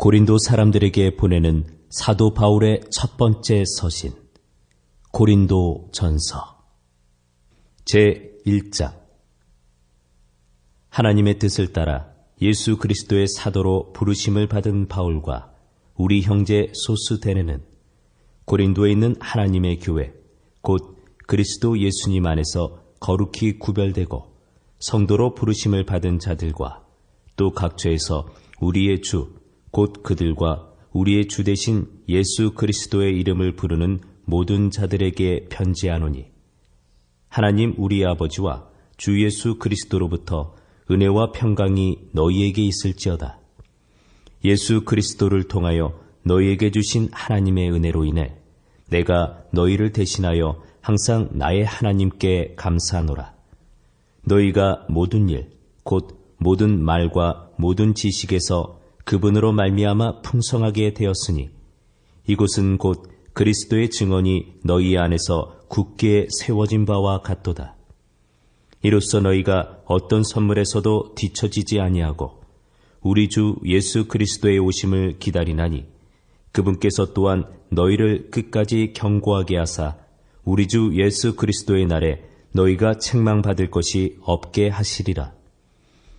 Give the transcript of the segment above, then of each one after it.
고린도 사람들에게 보내는 사도 바울의 첫 번째 서신, 고린도 전서 제1장. 하나님의 뜻을 따라 예수 그리스도의 사도로 부르심을 받은 바울과 우리 형제 소스데네는 고린도에 있는 하나님의 교회, 곧 그리스도 예수님 안에서 거룩히 구별되고 성도로 부르심을 받은 자들과 또 각처에서 우리의 주, 곧 그들과 우리의 주 되신 예수 그리스도의 이름을 부르는 모든 자들에게 편지하노니, 하나님 우리 아버지와 주 예수 그리스도로부터 은혜와 평강이 너희에게 있을지어다. 예수 그리스도를 통하여 너희에게 주신 하나님의 은혜로 인해 내가 너희를 대신하여 항상 나의 하나님께 감사하노라. 너희가 모든 일, 곧 모든 말과 모든 지식에서 그분으로 말미암아 풍성하게 되었으니 이곳은 곧 그리스도의 증언이 너희 안에서 굳게 세워진 바와 같도다. 이로써 너희가 어떤 선물에서도 뒤처지지 아니하고 우리 주 예수 그리스도의 오심을 기다리나니, 그분께서 또한 너희를 끝까지 견고하게 하사 우리 주 예수 그리스도의 날에 너희가 책망받을 것이 없게 하시리라.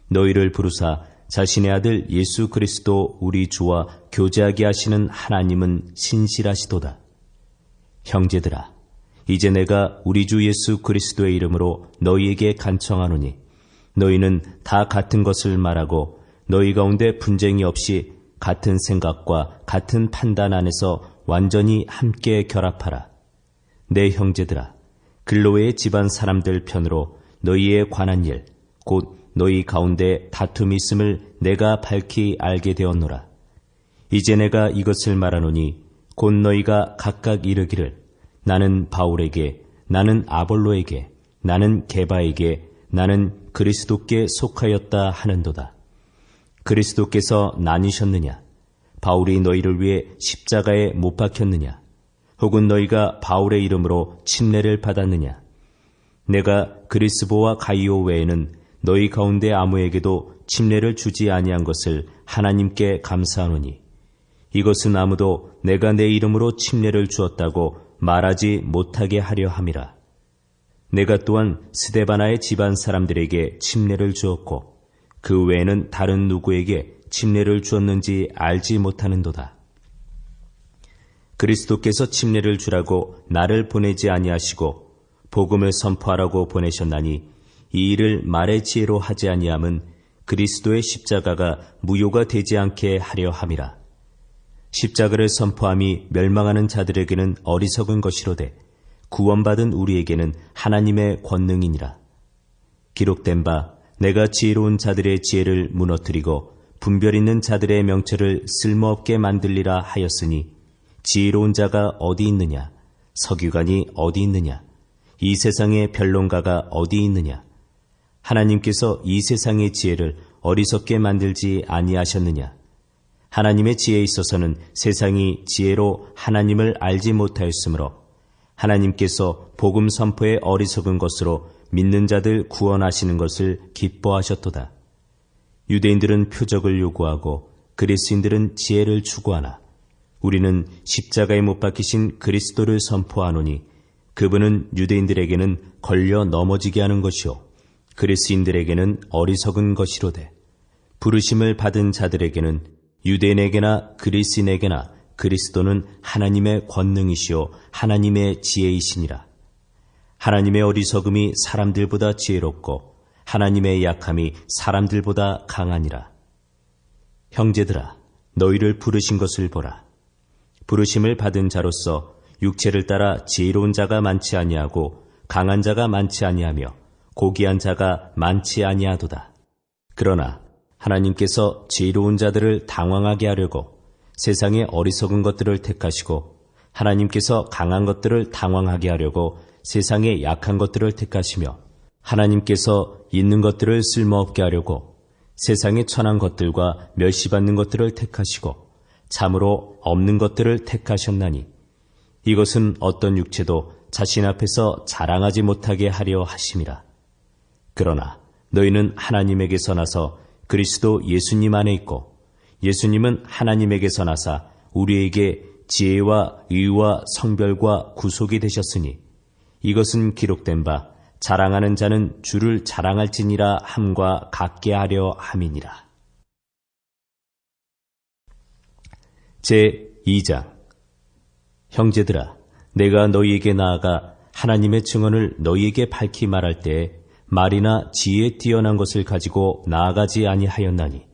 너희를 부르사 자신의 아들 예수 그리스도 우리 주와 교제하게 하시는 하나님은 신실하시도다. 형제들아, 이제 내가 우리 주 예수 그리스도의 이름으로 너희에게 간청하노니, 너희는 다 같은 것을 말하고 너희 가운데 분쟁이 없이 같은 생각과 같은 판단 안에서 완전히 함께 결합하라. 내 형제들아, 글로의 집안 사람들 편으로 너희에 관한 일, 곧 너희 가운데 다툼이 있음을 내가 밝히 알게 되었노라. 이제 내가 이것을 말하노니 곧 너희가 각각 이르기를, 나는 바울에게, 나는 아볼로에게, 나는 게바에게, 나는 그리스도께 속하였다 하는도다. 그리스도께서 나뉘셨느냐? 바울이 너희를 위해 십자가에 못 박혔느냐? 혹은 너희가 바울의 이름으로 침례를 받았느냐? 내가 그리스보와 가이오 외에는 너희 가운데 아무에게도 침례를 주지 아니한 것을 하나님께 감사하노니, 이것은 아무도 내가 내 이름으로 침례를 주었다고 말하지 못하게 하려 함이라. 내가 또한 스데바나의 집안 사람들에게 침례를 주었고 그 외에는 다른 누구에게 침례를 주었는지 알지 못하는도다. 그리스도께서 침례를 주라고 나를 보내지 아니하시고 복음을 선포하라고 보내셨나니, 이 일을 말의 지혜로 하지 아니함은 그리스도의 십자가가 무효가 되지 않게 하려 함이라. 십자가를 선포함이 멸망하는 자들에게는 어리석은 것이로되 구원받은 우리에게는 하나님의 권능이니라. 기록된 바, 내가 지혜로운 자들의 지혜를 무너뜨리고 분별 있는 자들의 명철을 쓸모없게 만들리라 하였으니, 지혜로운 자가 어디 있느냐? 서기관이 어디 있느냐? 이 세상의 변론가가 어디 있느냐? 하나님께서 이 세상의 지혜를 어리석게 만들지 아니하셨느냐? 하나님의 지혜에 있어서는 세상이 지혜로 하나님을 알지 못하였으므로 하나님께서 복음 선포의 어리석은 것으로 믿는 자들 구원하시는 것을 기뻐하셨도다. 유대인들은 표적을 요구하고 그리스인들은 지혜를 추구하나, 우리는 십자가에 못 박히신 그리스도를 선포하노니, 그분은 유대인들에게는 걸려 넘어지게 하는 것이요 그리스인들에게는 어리석은 것이로되, 부르심을 받은 자들에게는 유대인에게나 그리스인에게나 그리스도는 하나님의 권능이시요 하나님의 지혜이시니라. 하나님의 어리석음이 사람들보다 지혜롭고 하나님의 약함이 사람들보다 강하니라. 형제들아, 너희를 부르신 것을 보라. 부르심을 받은 자로서 육체를 따라 지혜로운 자가 많지 아니하고 강한 자가 많지 아니하며 고귀한 자가 많지 아니하도다. 그러나 하나님께서 지혜로운 자들을 당황하게 하려고 세상의 어리석은 것들을 택하시고, 하나님께서 강한 것들을 당황하게 하려고 세상의 약한 것들을 택하시며, 하나님께서 있는 것들을 쓸모없게 하려고 세상의 천한 것들과 멸시받는 것들을 택하시고 참으로 없는 것들을 택하셨나니, 이것은 어떤 육체도 자신 앞에서 자랑하지 못하게 하려 하심이라. 그러나 너희는 하나님에게서 나서 그리스도 예수님 안에 있고 예수님은 하나님에게서 나사 우리에게 지혜와 의와 성별과 구속이 되셨으니 이것은 기록된 바 자랑하는 자는 주를 자랑할지니라 함과 같게 하려 함이니라. 제2장. 형제들아, 내가 너희에게 나아가 하나님의 증언을 너희에게 밝히 말할 때에 말이나 지혜에 뛰어난 것을 가지고 나아가지 아니하였나니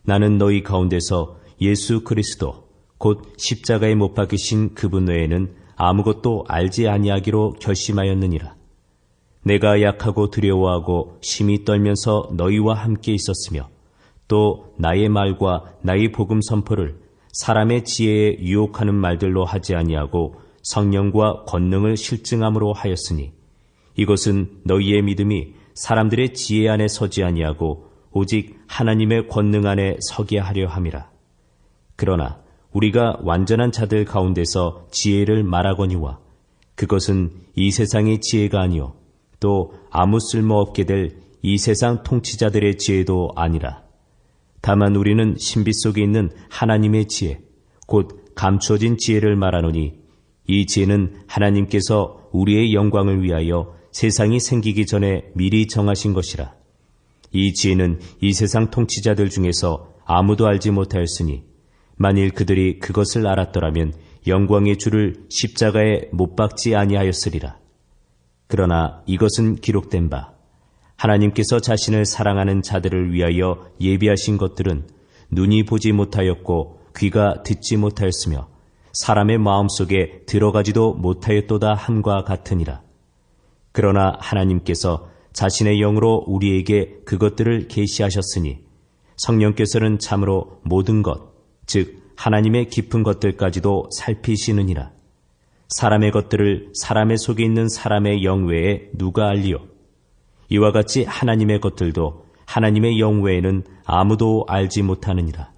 나는 너희 가운데서 예수 그리스도 곧 십자가에 못 박히신 그분 외에는 아무것도 알지 아니하기로 결심하였느니라. 내가 약하고 두려워하고 심히 떨면서 너희와 함께 있었으며 또 나의 말과 나의 복음 선포를 사람의 지혜에 유혹하는 말들로 하지 아니하고 성령과 권능을 실증함으로 하였으니 이것은 너희의 믿음이 사람들의 지혜 안에 서지 아니하고 오직 하나님의 권능 안에 서게 하려 함이라. 그러나 우리가 완전한 자들 가운데서 지혜를 말하거니와 그것은 이 세상의 지혜가 아니요 또 아무 쓸모없게 될 이 세상 통치자들의 지혜도 아니라 다만 우리는 신비 속에 있는 하나님의 지혜 곧 감추어진 지혜를 말하노니 이 지혜는 하나님께서 우리의 영광을 위하여 세상이 생기기 전에 미리 정하신 것이라. 이 지혜는 이 세상 통치자들 중에서 아무도 알지 못하였으니 만일 그들이 그것을 알았더라면 영광의 주를 십자가에 못 박지 아니하였으리라. 그러나 이것은 기록된 바 하나님께서 자신을 사랑하는 자들을 위하여 예비하신 것들은 눈이 보지 못하였고 귀가 듣지 못하였으며 사람의 마음속에 들어가지도 못하였도다 함과 같으니라. 그러나 하나님께서 자신의 영으로 우리에게 그것들을 계시하셨으니 성령께서는 참으로 모든 것, 즉 하나님의 깊은 것들까지도 살피시느니라. 사람의 것들을 사람의 속에 있는 사람의 영 외에 누가 알리요? 이와 같이 하나님의 것들도 하나님의 영 외에는 아무도 알지 못하느니라.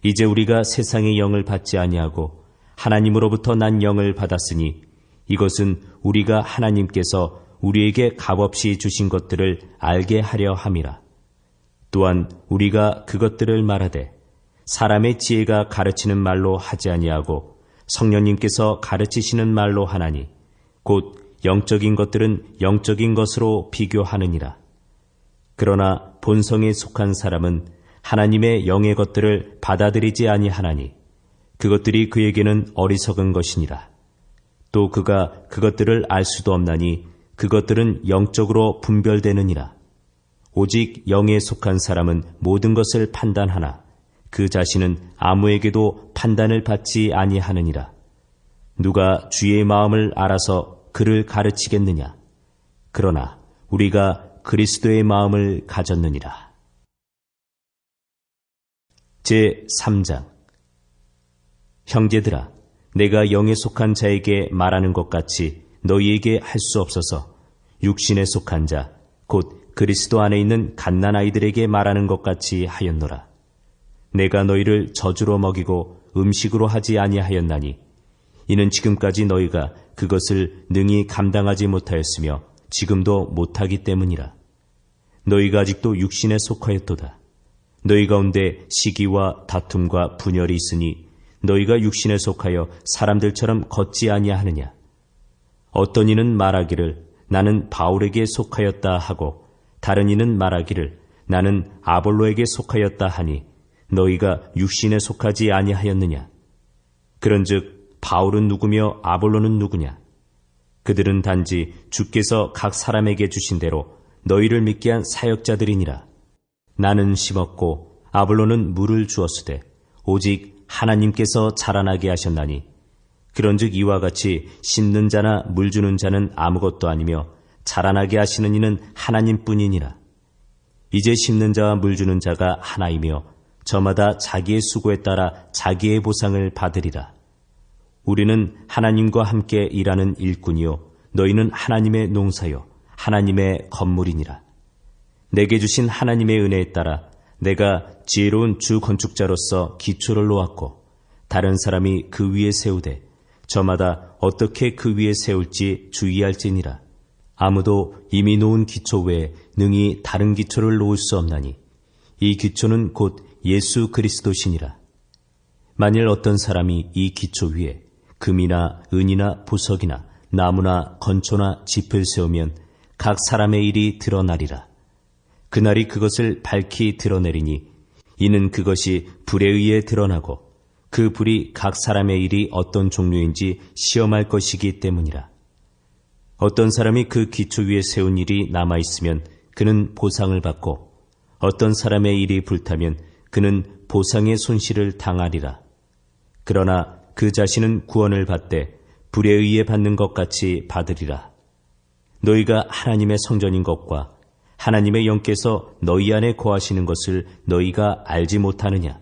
이제 우리가 세상의 영을 받지 아니하고 하나님으로부터 난 영을 받았으니 이것은 우리가 하나님께서 우리에게 값없이 주신 것들을 알게 하려 함이라. 또한 우리가 그것들을 말하되 사람의 지혜가 가르치는 말로 하지 아니하고 성령님께서 가르치시는 말로 하나니 곧 영적인 것들은 영적인 것으로 비교하느니라. 그러나 본성에 속한 사람은 하나님의 영의 것들을 받아들이지 아니하나니 그것들이 그에게는 어리석은 것이니라. 또 그가 그것들을 알 수도 없나니 그것들은 영적으로 분별되느니라. 오직 영에 속한 사람은 모든 것을 판단하나 그 자신은 아무에게도 판단을 받지 아니하느니라. 누가 주의 마음을 알아서 그를 가르치겠느냐? 그러나 우리가 그리스도의 마음을 가졌느니라. 제3장. 형제들아, 내가 영에 속한 자에게 말하는 것 같이 너희에게 할 수 없어서 육신에 속한 자, 곧 그리스도 안에 있는 갓난아이들에게 말하는 것 같이 하였노라. 내가 너희를 저주로 먹이고 음식으로 하지 아니하였나니 이는 지금까지 너희가 그것을 능히 감당하지 못하였으며 지금도 못하기 때문이라. 너희가 아직도 육신에 속하였도다. 너희 가운데 시기와 다툼과 분열이 있으니 너희가 육신에 속하여 사람들처럼 걷지 아니하느냐. 어떤 이는 말하기를 나는 바울에게 속하였다 하고 다른 이는 말하기를 나는 아볼로에게 속하였다 하니 너희가 육신에 속하지 아니하였느냐. 그런즉 바울은 누구며 아볼로는 누구냐? 그들은 단지 주께서 각 사람에게 주신 대로 너희를 믿게 한 사역자들이니라. 나는 심었고 아볼로는 물을 주었으되 오직 하나님께서 자라나게 하셨나니 그런즉 이와 같이 심는 자나 물 주는 자는 아무것도 아니며 자라나게 하시는 이는 하나님뿐이니라. 이제 심는 자와 물 주는 자가 하나이며 저마다 자기의 수고에 따라 자기의 보상을 받으리라. 우리는 하나님과 함께 일하는 일꾼이요 너희는 하나님의 농사요 하나님의 건물이니라. 내게 주신 하나님의 은혜에 따라 내가 지혜로운 주 건축자로서 기초를 놓았고 다른 사람이 그 위에 세우되 저마다 어떻게 그 위에 세울지 주의할지니라. 아무도 이미 놓은 기초 외에 능히 다른 기초를 놓을 수 없나니 이 기초는 곧 예수 그리스도시니라. 만일 어떤 사람이 이 기초 위에 금이나 은이나 보석이나 나무나 건초나 짚을 세우면 각 사람의 일이 드러나리라. 그날이 그것을 밝히 드러내리니 이는 그것이 불에 의해 드러나고 그 불이 각 사람의 일이 어떤 종류인지 시험할 것이기 때문이라. 어떤 사람이 그 기초 위에 세운 일이 남아있으면 그는 보상을 받고 어떤 사람의 일이 불타면 그는 보상의 손실을 당하리라. 그러나 그 자신은 구원을 받되 불에 의해 받는 것 같이 받으리라. 너희가 하나님의 성전인 것과 하나님의 영께서 너희 안에 거하시는 것을 너희가 알지 못하느냐?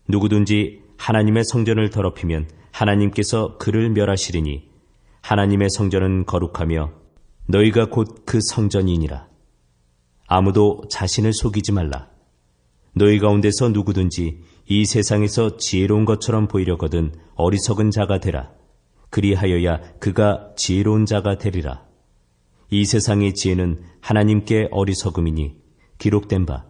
누구든지 하나님의 성전을 더럽히면 하나님께서 그를 멸하시리니 하나님의 성전은 거룩하며 너희가 곧 그 성전이니라. 아무도 자신을 속이지 말라. 너희 가운데서 누구든지 이 세상에서 지혜로운 것처럼 보이려거든 어리석은 자가 되라. 그리하여야 그가 지혜로운 자가 되리라. 이 세상의 지혜는 하나님께 어리석음이니 기록된 바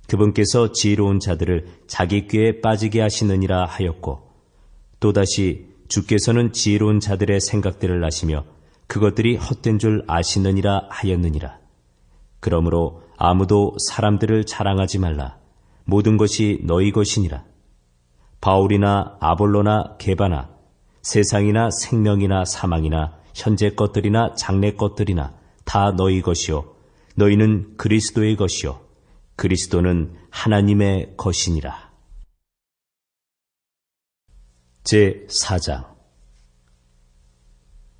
그분께서 지혜로운 자들을 자기 꾀에 빠지게 하시느니라 하였고, 또다시 주께서는 지혜로운 자들의 생각들을 아시며 그것들이 헛된 줄 아시느니라 하였느니라. 그러므로 아무도 사람들을 자랑하지 말라. 모든 것이 너희 것이니라. 바울이나 아볼로나 게바나 세상이나 생명이나 사망이나 현재 것들이나 장래 것들이나 다 너희 것이요 너희는 그리스도의 것이요 그리스도는 하나님의 것이니라. 제4장.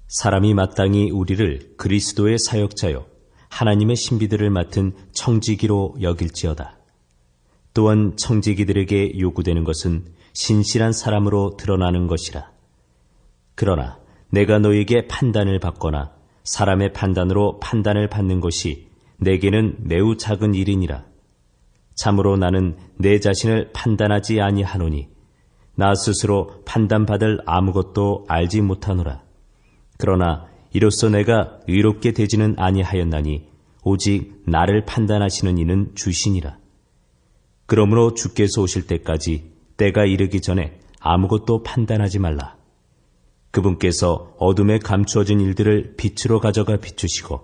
사람이 마땅히 우리를 그리스도의 사역자요 하나님의 신비들을 맡은 청지기로 여길지어다. 또한 청지기들에게 요구되는 것은 신실한 사람으로 드러나는 것이라. 그러나 내가 너에게 판단을 받거나 사람의 판단으로 판단을 받는 것이 내게는 매우 작은 일이니라. 참으로 나는 내 자신을 판단하지 아니하노니 나 스스로 판단받을 아무것도 알지 못하노라. 그러나 이로써 내가 의롭게 되지는 아니하였나니 오직 나를 판단하시는 이는 주시니라. 그러므로 주께서 오실 때까지 때가 이르기 전에 아무것도 판단하지 말라. 그분께서 어둠에 감추어진 일들을 빛으로 가져가 비추시고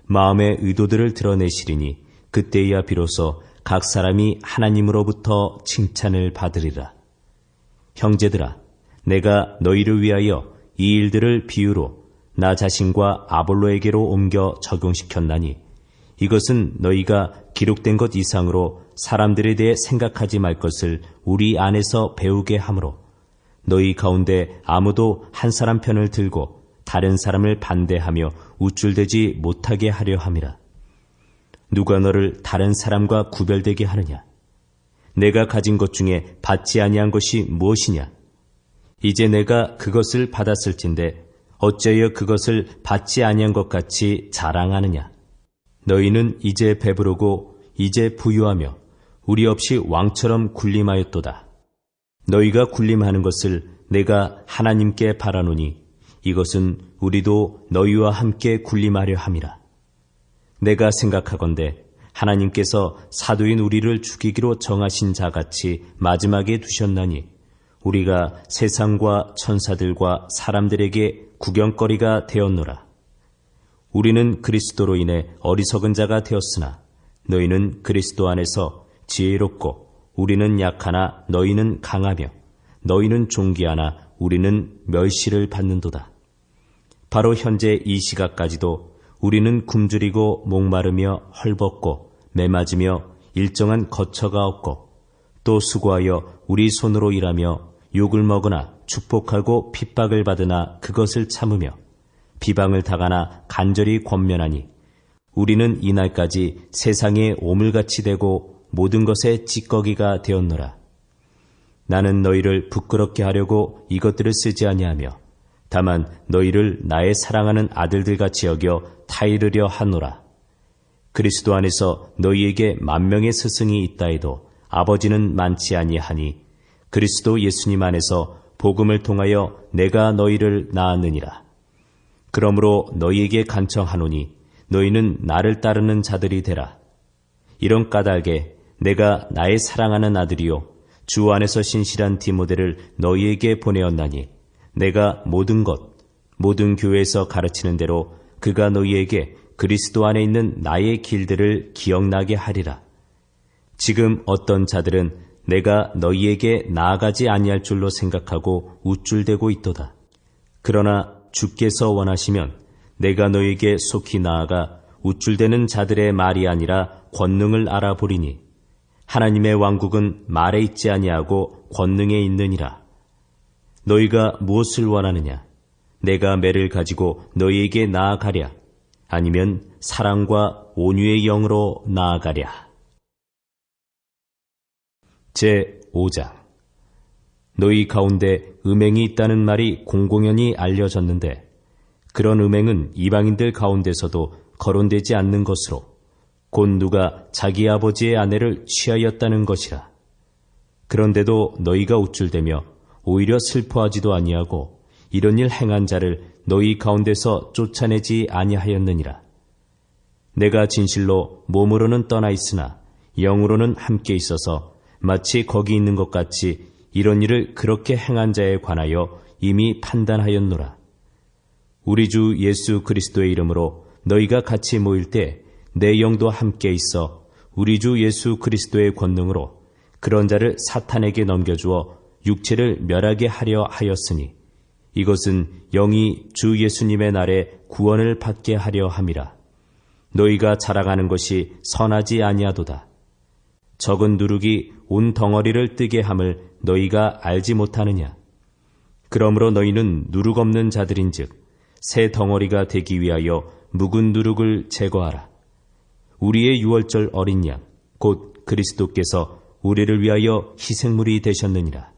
마음의 의도들을 드러내시리니 그때야 비로소 각 사람이 하나님으로부터 칭찬을 받으리라. 형제들아, 내가 너희를 위하여 이 일들을 비유로 나 자신과 아볼로에게로 옮겨 적용시켰나니 이것은 너희가 기록된 것 이상으로 사람들에 대해 생각하지 말 것을 우리 안에서 배우게 하므로 너희 가운데 아무도 한 사람 편을 들고 다른 사람을 반대하며 우쭐대지 못하게 하려 함이라. 누가 너를 다른 사람과 구별되게 하느냐? 내가 가진 것 중에 받지 아니한 것이 무엇이냐? 이제 내가 그것을 받았을진데 어찌하여 그것을 받지 아니한 것 같이 자랑하느냐? 너희는 이제 배부르고 이제 부유하며 우리 없이 왕처럼 군림하였도다. 너희가 군림하는 것을 내가 하나님께 바라노니 이것은 우리도 너희와 함께 군림하려 함이라. 내가 생각하건대 하나님께서 사도인 우리를 죽이기로 정하신 자같이 마지막에 두셨나니 우리가 세상과 천사들과 사람들에게 구경거리가 되었노라. 우리는 그리스도로 인해 어리석은 자가 되었으나 너희는 그리스도 안에서 지혜롭고 우리는 약하나 너희는 강하며 너희는 존귀하나 우리는 멸시를 받는도다. 바로 현재 이 시각까지도 우리는 굶주리고 목마르며 헐벗고 매맞으며 일정한 거처가 없고 또 수고하여 우리 손으로 일하며 욕을 먹으나 축복하고 핍박을 받으나 그것을 참으며 비방을 당하나 간절히 권면하니 우리는 이날까지 세상에 오물같이 되고 모든 것에 찌꺼기가 되었노라. 나는 너희를 부끄럽게 하려고 이것들을 쓰지 아니하며 다만 너희를 나의 사랑하는 아들들같이 여겨 타이르려 하노라. 그리스도 안에서 너희에게 만명의 스승이 있다 해도 아버지는 많지 아니하니 그리스도 예수님 안에서 복음을 통하여 내가 너희를 낳았느니라. 그러므로 너희에게 간청하노니 너희는 나를 따르는 자들이 되라. 이런 까닭에 내가 나의 사랑하는 아들이요 주 안에서 신실한 디모데를 너희에게 보내었나니 내가 모든 교회에서 가르치는 대로 그가 너희에게 그리스도 안에 있는 나의 길들을 기억나게 하리라. 지금 어떤 자들은 내가 너희에게 나아가지 아니할 줄로 생각하고 우쭐대고 있도다. 그러나 주께서 원하시면 내가 너희에게 속히 나아가 우쭐대는 자들의 말이 아니라 권능을 알아보리니 하나님의 왕국은 말에 있지 아니하고 권능에 있느니라. 너희가 무엇을 원하느냐? 내가 매를 가지고 너희에게 나아가랴? 아니면 사랑과 온유의 영으로 나아가랴? 제5장. 너희 가운데 음행이 있다는 말이 공공연히 알려졌는데 그런 음행은 이방인들 가운데서도 거론되지 않는 것으로 곧 누가 자기 아버지의 아내를 취하였다는 것이라. 그런데도 너희가 우쭐대며 오히려 슬퍼하지도 아니하고 이런 일 행한 자를 너희 가운데서 쫓아내지 아니하였느니라. 내가 진실로 몸으로는 떠나 있으나 영으로는 함께 있어서 마치 거기 있는 것 같이 이런 일을 그렇게 행한 자에 관하여 이미 판단하였노라. 우리 주 예수 그리스도의 이름으로 너희가 같이 모일 때 내 영도 함께 있어 우리 주 예수 그리스도의 권능으로 그런 자를 사탄에게 넘겨주어 육체를 멸하게 하려 하였으니 이것은 영이 주 예수님의 날에 구원을 받게 하려 함이라. 너희가 자랑하는 것이 선하지 아니하도다. 적은 누룩이 온 덩어리를 뜨게 함을 너희가 알지 못하느냐? 그러므로 너희는 누룩 없는 자들인즉 새 덩어리가 되기 위하여 묵은 누룩을 제거하라. 우리의 유월절 어린 양 곧 그리스도께서 우리를 위하여 희생물이 되셨느니라.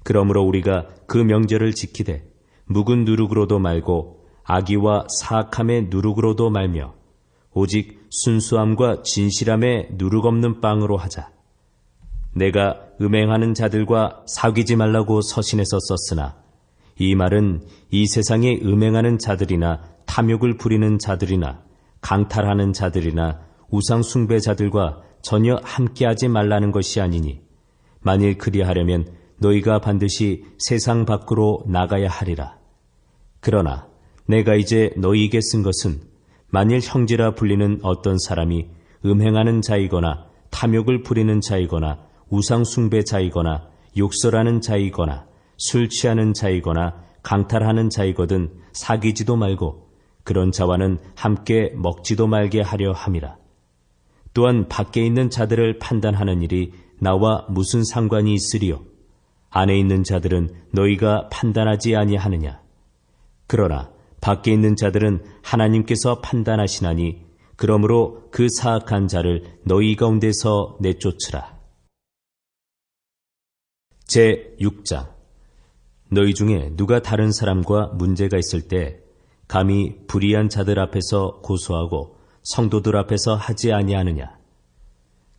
그러므로 우리가 그 명절을 지키되 묵은 누룩으로도 말고 악의와 사악함의 누룩으로도 말며 오직 순수함과 진실함의 누룩 없는 빵으로 하자. 내가 음행하는 자들과 사귀지 말라고 서신해서 썼으나 이 말은 이 세상에 음행하는 자들이나 탐욕을 부리는 자들이나 강탈하는 자들이나 우상 숭배자들과 전혀 함께하지 말라는 것이 아니니 만일 그리하려면 너희가 반드시 세상 밖으로 나가야 하리라. 그러나 내가 이제 너희에게 쓴 것은 만일 형제라 불리는 어떤 사람이 음행하는 자이거나 탐욕을 부리는 자이거나 우상 숭배자이거나 욕설하는 자이거나 술 취하는 자이거나 강탈하는 자이거든 사귀지도 말고 그런 자와는 함께 먹지도 말게 하려 함이라. 또한 밖에 있는 자들을 판단하는 일이 나와 무슨 상관이 있으리요? 안에 있는 자들은 너희가 판단하지 아니하느냐? 그러나 밖에 있는 자들은 하나님께서 판단하시나니 그러므로 그 사악한 자를 너희 가운데서 내쫓으라. 제6장. 너희 중에 누가 다른 사람과 문제가 있을 때 감히 불의한 자들 앞에서 고소하고 성도들 앞에서 하지 아니하느냐?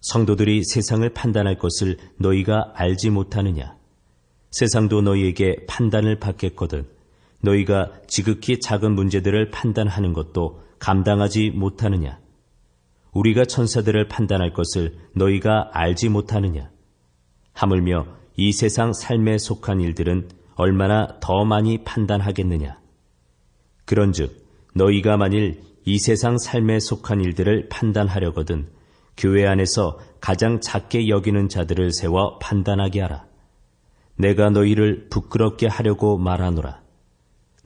성도들이 세상을 판단할 것을 너희가 알지 못하느냐? 세상도 너희에게 판단을 받겠거든 너희가 지극히 작은 문제들을 판단하는 것도 감당하지 못하느냐? 우리가 천사들을 판단할 것을 너희가 알지 못하느냐? 하물며 이 세상 삶에 속한 일들은 얼마나 더 많이 판단하겠느냐? 그런즉 너희가 만일 이 세상 삶에 속한 일들을 판단하려거든 교회 안에서 가장 작게 여기는 자들을 세워 판단하게 하라. 내가 너희를 부끄럽게 하려고 말하노라.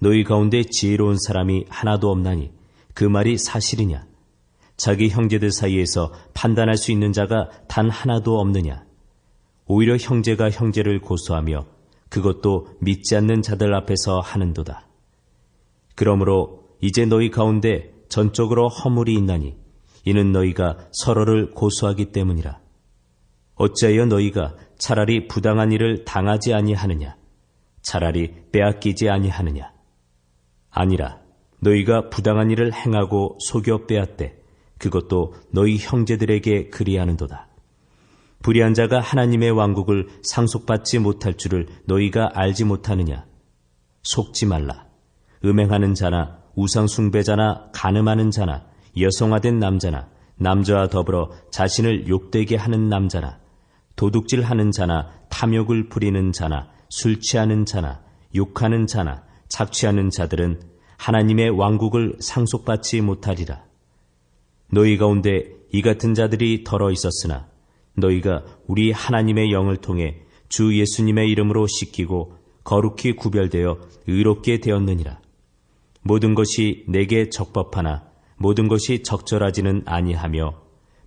너희 가운데 지혜로운 사람이 하나도 없나니 그 말이 사실이냐? 자기 형제들 사이에서 판단할 수 있는 자가 단 하나도 없느냐? 오히려 형제가 형제를 고소하며 그것도 믿지 않는 자들 앞에서 하는도다. 그러므로 이제 너희 가운데 전적으로 허물이 있나니 이는 너희가 서로를 고소하기 때문이라. 어찌하여 너희가 차라리 부당한 일을 당하지 아니하느냐? 차라리 빼앗기지 아니하느냐? 아니라 너희가 부당한 일을 행하고 속여 빼앗되 그것도 너희 형제들에게 그리하는도다. 불의한 자가 하나님의 왕국을 상속받지 못할 줄을 너희가 알지 못하느냐? 속지 말라. 음행하는 자나 우상 숭배자나 간음하는 자나 여성화된 남자나 남자와 더불어 자신을 욕되게 하는 남자나 도둑질하는 자나 탐욕을 부리는 자나 술 취하는 자나 욕하는 자나 착취하는 자들은 하나님의 왕국을 상속받지 못하리라. 너희 가운데 이 같은 자들이 덜어 있었으나 너희가 우리 하나님의 영을 통해 주 예수님의 이름으로 씻기고 거룩히 구별되어 의롭게 되었느니라. 모든 것이 내게 적법하나 모든 것이 적절하지는 아니하며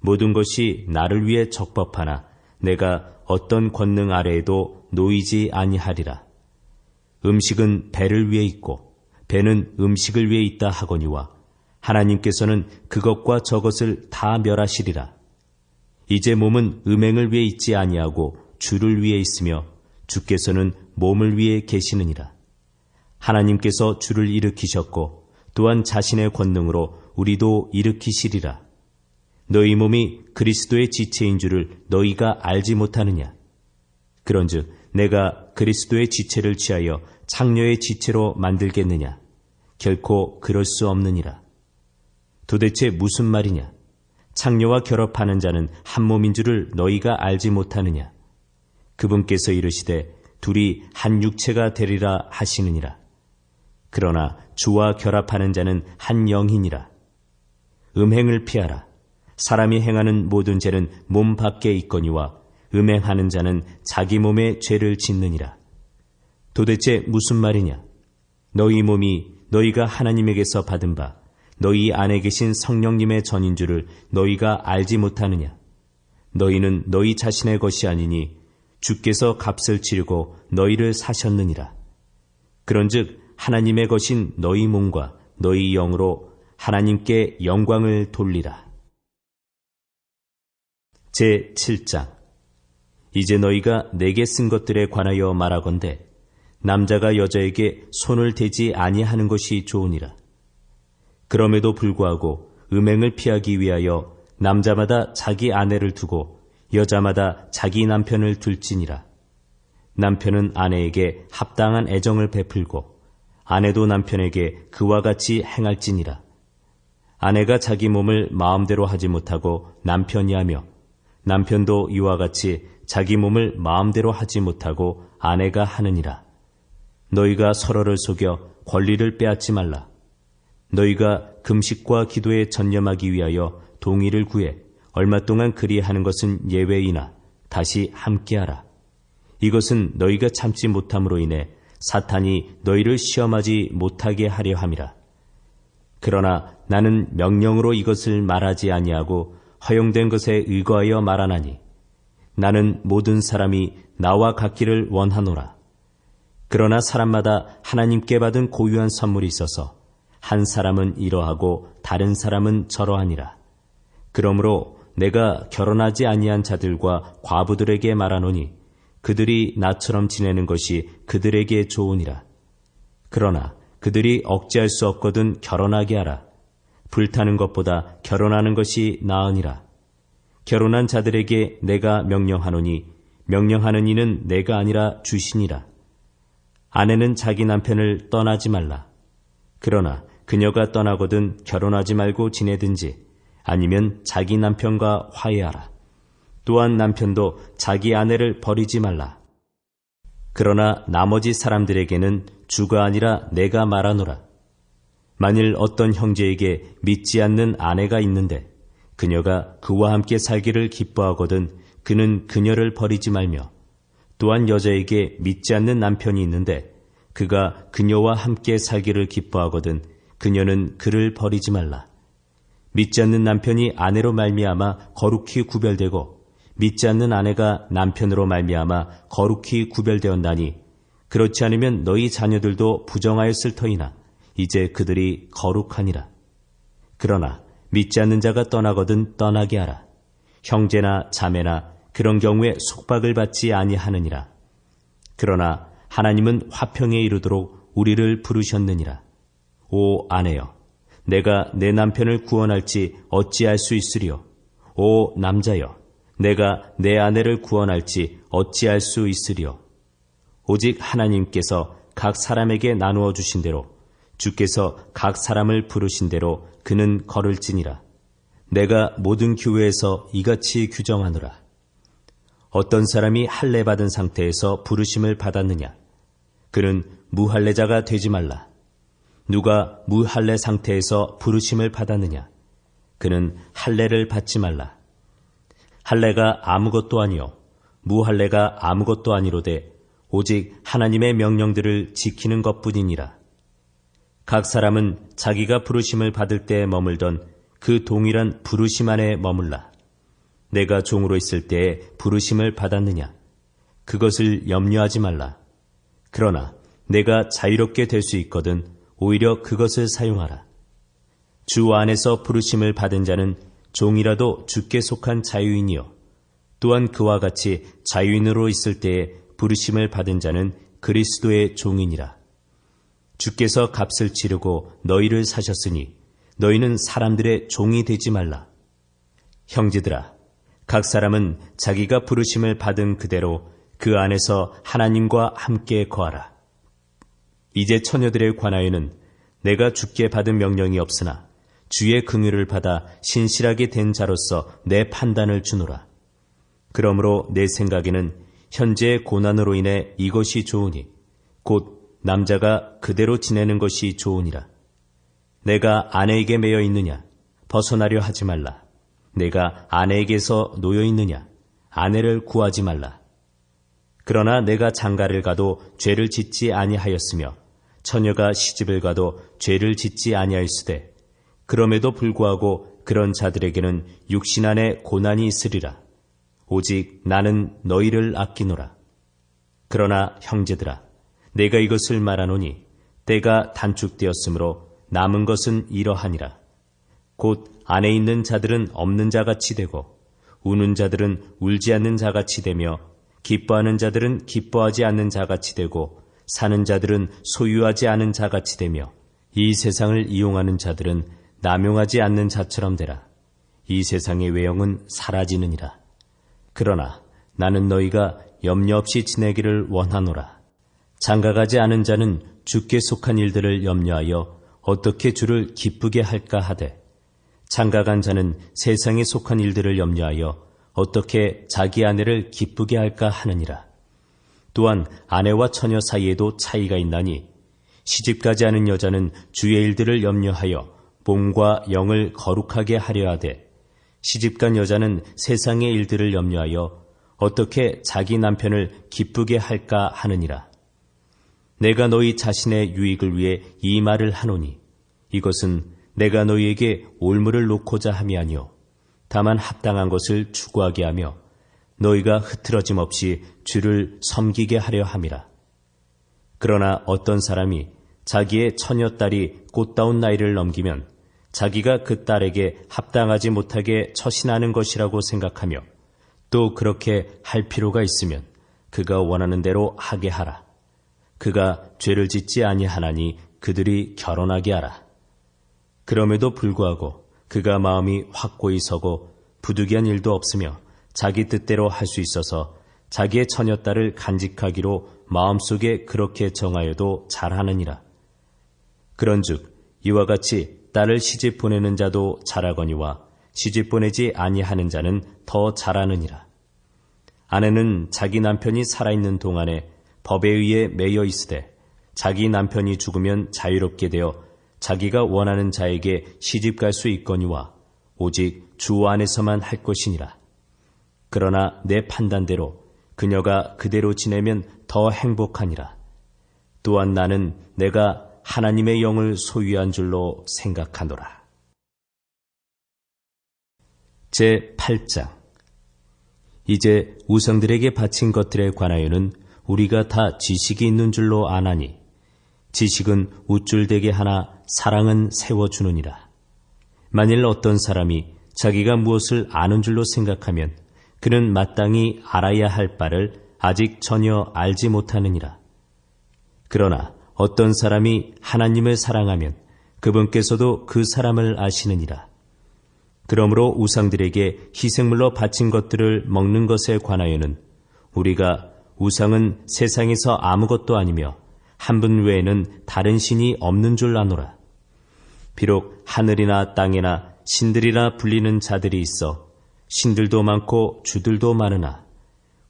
모든 것이 나를 위해 적법하나 내가 어떤 권능 아래에도 놓이지 아니하리라. 음식은 배를 위해 있고 배는 음식을 위해 있다 하거니와 하나님께서는 그것과 저것을 다 멸하시리라. 이제 몸은 음행을 위해 있지 아니하고 주를 위해 있으며 주께서는 몸을 위해 계시느니라. 하나님께서 주를 일으키셨고 또한 자신의 권능으로 우리도 일으키시리라. 너희 몸이 그리스도의 지체인 줄을 너희가 알지 못하느냐? 그런즉 내가 그리스도의 지체를 취하여 창녀의 지체로 만들겠느냐? 결코 그럴 수 없느니라. 도대체 무슨 말이냐? 창녀와 결합하는 자는 한 몸인 줄을 너희가 알지 못하느냐? 그분께서 이르시되 둘이 한 육체가 되리라 하시느니라. 그러나 주와 결합하는 자는 한 영이니라. 음행을 피하라. 사람이 행하는 모든 죄는 몸 밖에 있거니와 음행하는 자는 자기 몸에 죄를 짓느니라. 도대체 무슨 말이냐? 너희 몸이 너희가 하나님에게서 받은 바 너희 안에 계신 성령님의 전인 줄을 너희가 알지 못하느냐? 너희는 너희 자신의 것이 아니니 주께서 값을 치르고 너희를 사셨느니라. 그런즉 하나님의 것인 너희 몸과 너희 영으로 하나님께 영광을 돌리라. 제7장. 이제 너희가 내게 쓴 것들에 관하여 말하건대 남자가 여자에게 손을 대지 아니하는 것이 좋으니라. 그럼에도 불구하고 음행을 피하기 위하여 남자마다 자기 아내를 두고 여자마다 자기 남편을 둘지니라. 남편은 아내에게 합당한 애정을 베풀고 아내도 남편에게 그와 같이 행할지니라. 아내가 자기 몸을 마음대로 하지 못하고 남편이 하며 남편도 이와 같이 자기 몸을 마음대로 하지 못하고 아내가 하느니라. 너희가 서로를 속여 권리를 빼앗지 말라. 너희가 금식과 기도에 전념하기 위하여 동의를 구해 얼마 동안 그리하는 것은 예외이나 다시 함께하라. 이것은 너희가 참지 못함으로 인해 사탄이 너희를 시험하지 못하게 하려 함이라. 그러나 나는 명령으로 이것을 말하지 아니하고 허용된 것에 의거하여 말하나니 나는 모든 사람이 나와 같기를 원하노라. 그러나 사람마다 하나님께 받은 고유한 선물이 있어서 한 사람은 이러하고 다른 사람은 저러하니라. 그러므로 내가 결혼하지 아니한 자들과 과부들에게 말하노니 그들이 나처럼 지내는 것이 그들에게 좋으니라. 그러나 그들이 억제할 수 없거든 결혼하게 하라. 불타는 것보다 결혼하는 것이 나으니라. 결혼한 자들에게 내가 명령하노니 명령하는 이는 내가 아니라 주시니라. 아내는 자기 남편을 떠나지 말라. 그러나 그녀가 떠나거든 결혼하지 말고 지내든지 아니면 자기 남편과 화해하라. 또한 남편도 자기 아내를 버리지 말라. 그러나 나머지 사람들에게는 주가 아니라 내가 말하노라. 만일 어떤 형제에게 믿지 않는 아내가 있는데 그녀가 그와 함께 살기를 기뻐하거든 그는 그녀를 버리지 말며, 또한 여자에게 믿지 않는 남편이 있는데 그가 그녀와 함께 살기를 기뻐하거든 그녀는 그를 버리지 말라. 믿지 않는 남편이 아내로 말미암아 거룩히 구별되고 믿지 않는 아내가 남편으로 말미암아 거룩히 구별되었나니 그렇지 않으면 너희 자녀들도 부정하였을 터이나 이제 그들이 거룩하니라. 그러나 믿지 않는 자가 떠나거든 떠나게 하라. 형제나 자매나 그런 경우에 속박을 받지 아니하느니라. 그러나 하나님은 화평에 이르도록 우리를 부르셨느니라. 오 아내여, 내가 내 남편을 구원할지 어찌할 수 있으리요? 오 남자여, 내가 내 아내를 구원할지 어찌할 수 있으리요? 오직 하나님께서 각 사람에게 나누어 주신 대로 주께서 각 사람을 부르신 대로 그는 걸을지니라. 내가 모든 교회에서 이같이 규정하노라. 어떤 사람이 할례 받은 상태에서 부르심을 받았느냐? 그는 무할례자가 되지 말라. 누가 무할례 상태에서 부르심을 받았느냐? 그는 할례를 받지 말라. 할례가 아무것도 아니요 무할례가 아무것도 아니로되 오직 하나님의 명령들을 지키는 것뿐이니라. 각 사람은 자기가 부르심을 받을 때 머물던 그 동일한 부르심 안에 머물라. 내가 종으로 있을 때에 부르심을 받았느냐? 그것을 염려하지 말라. 그러나 내가 자유롭게 될 수 있거든 오히려 그것을 사용하라. 주 안에서 부르심을 받은 자는 종이라도 주께 속한 자유인이요 또한 그와 같이 자유인으로 있을 때에 부르심을 받은 자는 그리스도의 종이니라. 주께서 값을 치르고 너희를 사셨으니 너희는 사람들의 종이 되지 말라. 형제들아, 각 사람은 자기가 부르심을 받은 그대로 그 안에서 하나님과 함께 거하라. 이제 처녀들에 관하여는 내가 주께 받은 명령이 없으나 주의 긍휼을 받아 신실하게 된 자로서 내 판단을 주노라. 그러므로 내 생각에는 현재의 고난으로 인해 이것이 좋으니 곧 남자가 그대로 지내는 것이 좋으니라. 내가 아내에게 매여 있느냐? 벗어나려 하지 말라. 내가 아내에게서 놓여 있느냐? 아내를 구하지 말라. 그러나 내가 장가를 가도 죄를 짓지 아니하였으며 처녀가 시집을 가도 죄를 짓지 아니하였으되 그럼에도 불구하고 그런 자들에게는 육신 안에 고난이 있으리라. 오직 나는 너희를 아끼노라. 그러나 형제들아, 내가 이것을 말하노니 때가 단축되었으므로 남은 것은 이러하니라. 곧 안에 있는 자들은 없는 자같이 되고 우는 자들은 울지 않는 자같이 되며 기뻐하는 자들은 기뻐하지 않는 자같이 되고 사는 자들은 소유하지 않은 자같이 되며 이 세상을 이용하는 자들은 남용하지 않는 자처럼 되라. 이 세상의 외형은 사라지느니라. 그러나 나는 너희가 염려 없이 지내기를 원하노라. 장가가지 않은 자는 주께 속한 일들을 염려하여 어떻게 주를 기쁘게 할까 하되 장가간 자는 세상에 속한 일들을 염려하여 어떻게 자기 아내를 기쁘게 할까 하느니라. 또한 아내와 처녀 사이에도 차이가 있나니 시집가지 않은 여자는 주의 일들을 염려하여 몸과 영을 거룩하게 하려 하되 시집간 여자는 세상의 일들을 염려하여 어떻게 자기 남편을 기쁘게 할까 하느니라. 내가 너희 자신의 유익을 위해 이 말을 하노니 이것은 내가 너희에게 올무를 놓고자 함이 아니요 다만 합당한 것을 추구하게 하며 너희가 흐트러짐 없이 주를 섬기게 하려 함이라. 그러나 어떤 사람이 자기의 처녀딸이 꽃다운 나이를 넘기면 자기가 그 딸에게 합당하지 못하게 처신하는 것이라고 생각하며 또 그렇게 할 필요가 있으면 그가 원하는 대로 하게 하라. 그가 죄를 짓지 아니하나니 그들이 결혼하게 하라. 그럼에도 불구하고 그가 마음이 확고히 서고 부득이한 일도 없으며 자기 뜻대로 할 수 있어서 자기의 처녀딸을 간직하기로 마음속에 그렇게 정하여도 잘하느니라. 그런즉 이와 같이 딸을 시집 보내는 자도 잘하거니와 시집 보내지 아니하는 자는 더 잘하느니라. 아내는 자기 남편이 살아있는 동안에 법에 의해 매여 있으되 자기 남편이 죽으면 자유롭게 되어 자기가 원하는 자에게 시집 갈 수 있거니와 오직 주 안에서만 할 것이니라. 그러나 내 판단대로 그녀가 그대로 지내면 더 행복하니라. 또한 나는 내가 하나님의 영을 소유한 줄로 생각하노라. 제8장. 이제 우상들에게 바친 것들에 관하여는 우리가 다 지식이 있는 줄로 아나니 지식은 우쭐대게 하나 사랑은 세워주느니라. 만일 어떤 사람이 자기가 무엇을 아는 줄로 생각하면 그는 마땅히 알아야 할 바를 아직 전혀 알지 못하느니라. 그러나 어떤 사람이 하나님을 사랑하면 그분께서도 그 사람을 아시느니라. 그러므로 우상들에게 희생물로 바친 것들을 먹는 것에 관하여는 우리가 우상은 세상에서 아무것도 아니며 한 분 외에는 다른 신이 없는 줄 아노라. 비록 하늘이나 땅이나 신들이라 불리는 자들이 있어 신들도 많고 주들도 많으나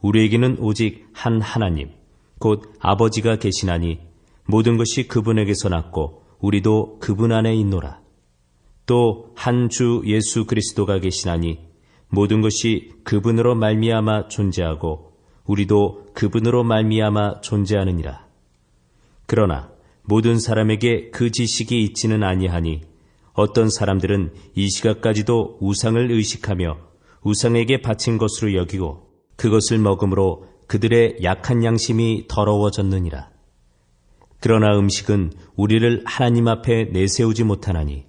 우리에게는 오직 한 하나님 곧 아버지가 계시나니 모든 것이 그분에게서 났고 우리도 그분 안에 있노라. 또 한 주 예수 그리스도가 계시나니 모든 것이 그분으로 말미암아 존재하고 우리도 그분으로 말미암아 존재하느니라. 그러나 모든 사람에게 그 지식이 있지는 아니하니 어떤 사람들은 이 시각까지도 우상을 의식하며 우상에게 바친 것으로 여기고 그것을 먹음으로 그들의 약한 양심이 더러워졌느니라. 그러나 음식은 우리를 하나님 앞에 내세우지 못하나니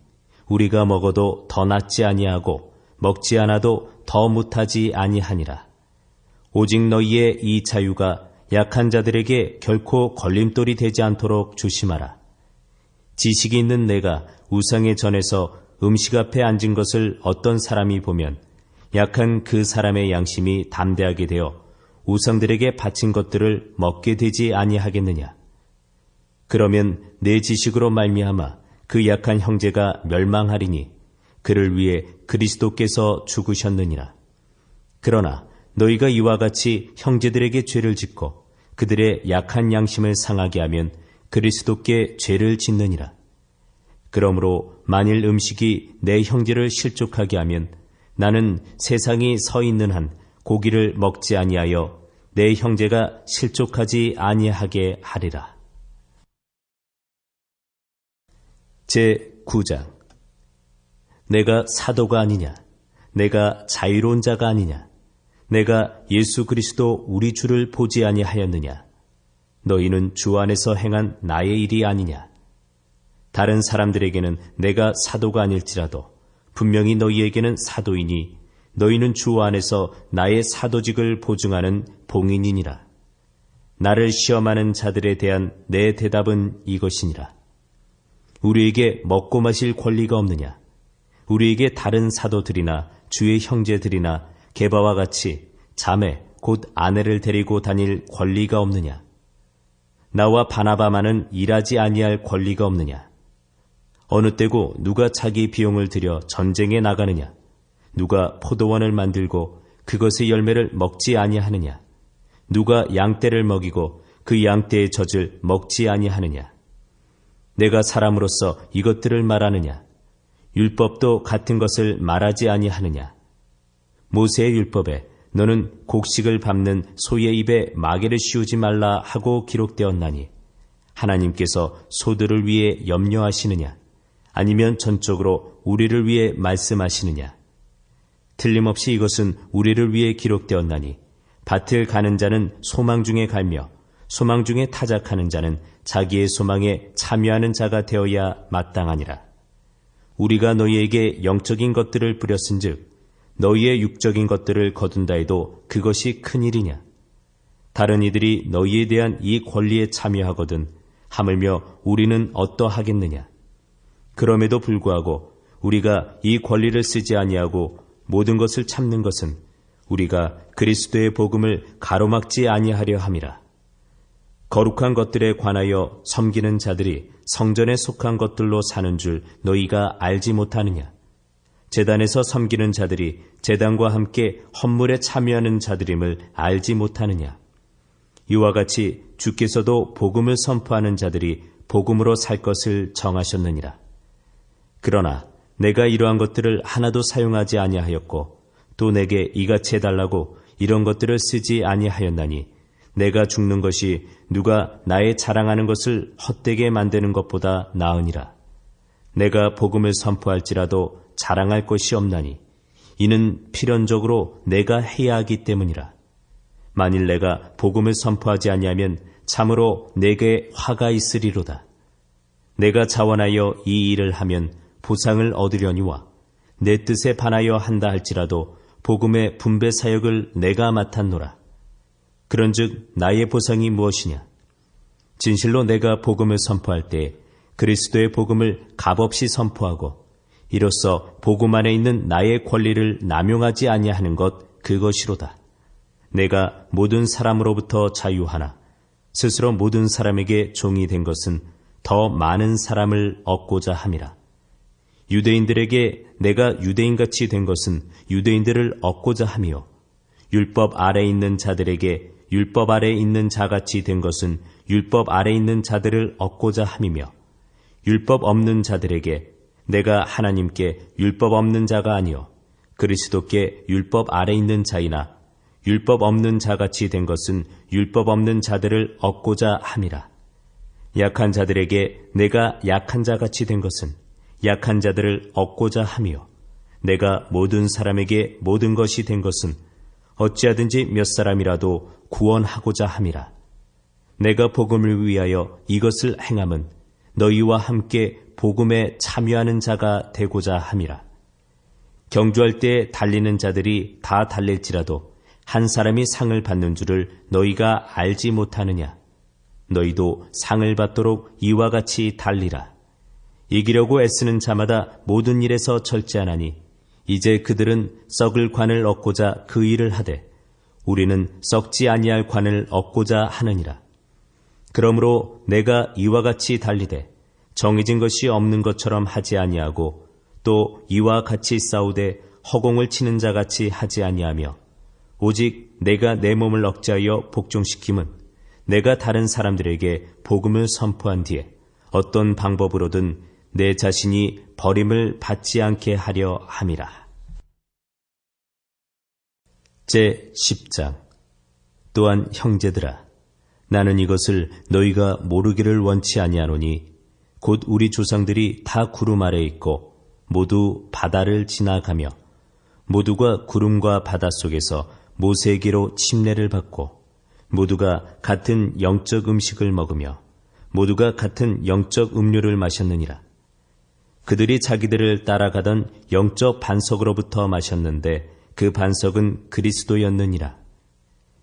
우리가 먹어도 더 낫지 아니하고 먹지 않아도 더 못하지 아니하니라. 오직 너희의 이 자유가 약한 자들에게 결코 걸림돌이 되지 않도록 조심하라. 지식이 있는 내가 우상에 전해서 음식 앞에 앉은 것을 어떤 사람이 보면 약한 그 사람의 양심이 담대하게 되어 우상들에게 바친 것들을 먹게 되지 아니하겠느냐. 그러면 내 지식으로 말미암아 그 약한 형제가 멸망하리니 그를 위해 그리스도께서 죽으셨느니라. 그러나 너희가 이와 같이 형제들에게 죄를 짓고 그들의 약한 양심을 상하게 하면 그리스도께 죄를 짓느니라. 그러므로 만일 음식이 내 형제를 실족하게 하면 나는 세상이 서 있는 한 고기를 먹지 아니하여 내 형제가 실족하지 아니하게 하리라. 제9장. 내가 사도가 아니냐? 내가 자유로운 자가 아니냐? 내가 예수 그리스도 우리 주를 보지 아니하였느냐? 너희는 주 안에서 행한 나의 일이 아니냐? 다른 사람들에게는 내가 사도가 아닐지라도 분명히 너희에게는 사도이니 너희는 주 안에서 나의 사도직을 보증하는 봉인이니라. 나를 시험하는 자들에 대한 내 대답은 이것이니라. 우리에게 먹고 마실 권리가 없느냐? 우리에게 다른 사도들이나 주의 형제들이나 게바와 같이 자매 곧 아내를 데리고 다닐 권리가 없느냐? 나와 바나바만은 일하지 아니할 권리가 없느냐? 어느 때고 누가 자기 비용을 들여 전쟁에 나가느냐? 누가 포도원을 만들고 그것의 열매를 먹지 아니하느냐? 누가 양떼를 먹이고 그 양떼의 젖을 먹지 아니하느냐? 내가 사람으로서 이것들을 말하느냐? 율법도 같은 것을 말하지 아니하느냐? 모세의 율법에 너는 곡식을 밟는 소의 입에 마개를 씌우지 말라 하고 기록되었나니 하나님께서 소들을 위해 염려하시느냐? 아니면 전적으로 우리를 위해 말씀하시느냐? 틀림없이 이것은 우리를 위해 기록되었나니 밭을 가는 자는 소망 중에 갈며 소망 중에 타작하는 자는 자기의 소망에 참여하는 자가 되어야 마땅하니라. 우리가 너희에게 영적인 것들을 뿌렸은즉 너희의 육적인 것들을 거둔다 해도 그것이 큰일이냐? 다른 이들이 너희에 대한 이 권리에 참여하거든 하물며 우리는 어떠하겠느냐? 그럼에도 불구하고 우리가 이 권리를 쓰지 아니하고 모든 것을 참는 것은 우리가 그리스도의 복음을 가로막지 아니하려 함이라. 거룩한 것들에 관하여 섬기는 자들이 성전에 속한 것들로 사는 줄 너희가 알지 못하느냐? 제단에서 섬기는 자들이 제단과 함께 헌물에 참여하는 자들임을 알지 못하느냐? 이와 같이 주께서도 복음을 선포하는 자들이 복음으로 살 것을 정하셨느니라. 그러나 내가 이러한 것들을 하나도 사용하지 아니하였고 또 내게 이같이 해달라고 이런 것들을 쓰지 아니하였나니 내가 죽는 것이 누가 나의 자랑하는 것을 헛되게 만드는 것보다 나으니라. 내가 복음을 선포할지라도 자랑할 것이 없나니 이는 필연적으로 내가 해야 하기 때문이라. 만일 내가 복음을 선포하지 아니하면 참으로 내게 화가 있으리로다. 내가 자원하여 이 일을 하면 보상을 얻으려니와 내 뜻에 반하여 한다 할지라도 복음의 분배 사역을 내가 맡았노라. 그런즉 나의 보상이 무엇이냐? 진실로 내가 복음을 선포할 때 그리스도의 복음을 값없이 선포하고 이로써 복음 안에 있는 나의 권리를 남용하지 아니하는 것 그것이로다. 내가 모든 사람으로부터 자유하나 스스로 모든 사람에게 종이 된 것은 더 많은 사람을 얻고자 함이라. 유대인들에게 내가 유대인같이 된 것은 유대인들을 얻고자 함이요 율법 아래 있는 자들에게 율법 아래 있는 자같이 된 것은 율법 아래 있는 자들을 얻고자 함이며 율법 없는 자들에게 내가 하나님께 율법 없는 자가 아니요 그리스도께 율법 아래 있는 자이나 율법 없는 자같이 된 것은 율법 없는 자들을 얻고자 함이라. 약한 자들에게 내가 약한 자같이 된 것은 약한 자들을 얻고자 함이요 내가 모든 사람에게 모든 것이 된 것은 어찌하든지 몇 사람이라도 구원하고자 함이라. 내가 복음을 위하여 이것을 행함은 너희와 함께 복음에 참여하는 자가 되고자 함이라. 경주할 때 달리는 자들이 다 달릴지라도 한 사람이 상을 받는 줄을 너희가 알지 못하느냐. 너희도 상을 받도록 이와 같이 달리라. 이기려고 애쓰는 자마다 모든 일에서 절제하나니 이제 그들은 썩을 관을 얻고자 그 일을 하되 우리는 썩지 아니할 관을 얻고자 하느니라. 그러므로 내가 이와 같이 달리되 정해진 것이 없는 것처럼 하지 아니하고 또 이와 같이 싸우되 허공을 치는 자같이 하지 아니하며 오직 내가 내 몸을 억제하여 복종시킴은 내가 다른 사람들에게 복음을 선포한 뒤에 어떤 방법으로든 내 자신이 버림을 받지 않게 하려 함이라. 제10장. 또한 형제들아, 나는 이것을 너희가 모르기를 원치 아니하노니 곧 우리 조상들이 다 구름 아래 있고 모두 바다를 지나가며 모두가 구름과 바다 속에서 모세에게로 침례를 받고 모두가 같은 영적 음식을 먹으며 모두가 같은 영적 음료를 마셨느니라. 그들이 자기들을 따라가던 영적 반석으로부터 마셨는데 그 반석은 그리스도였느니라.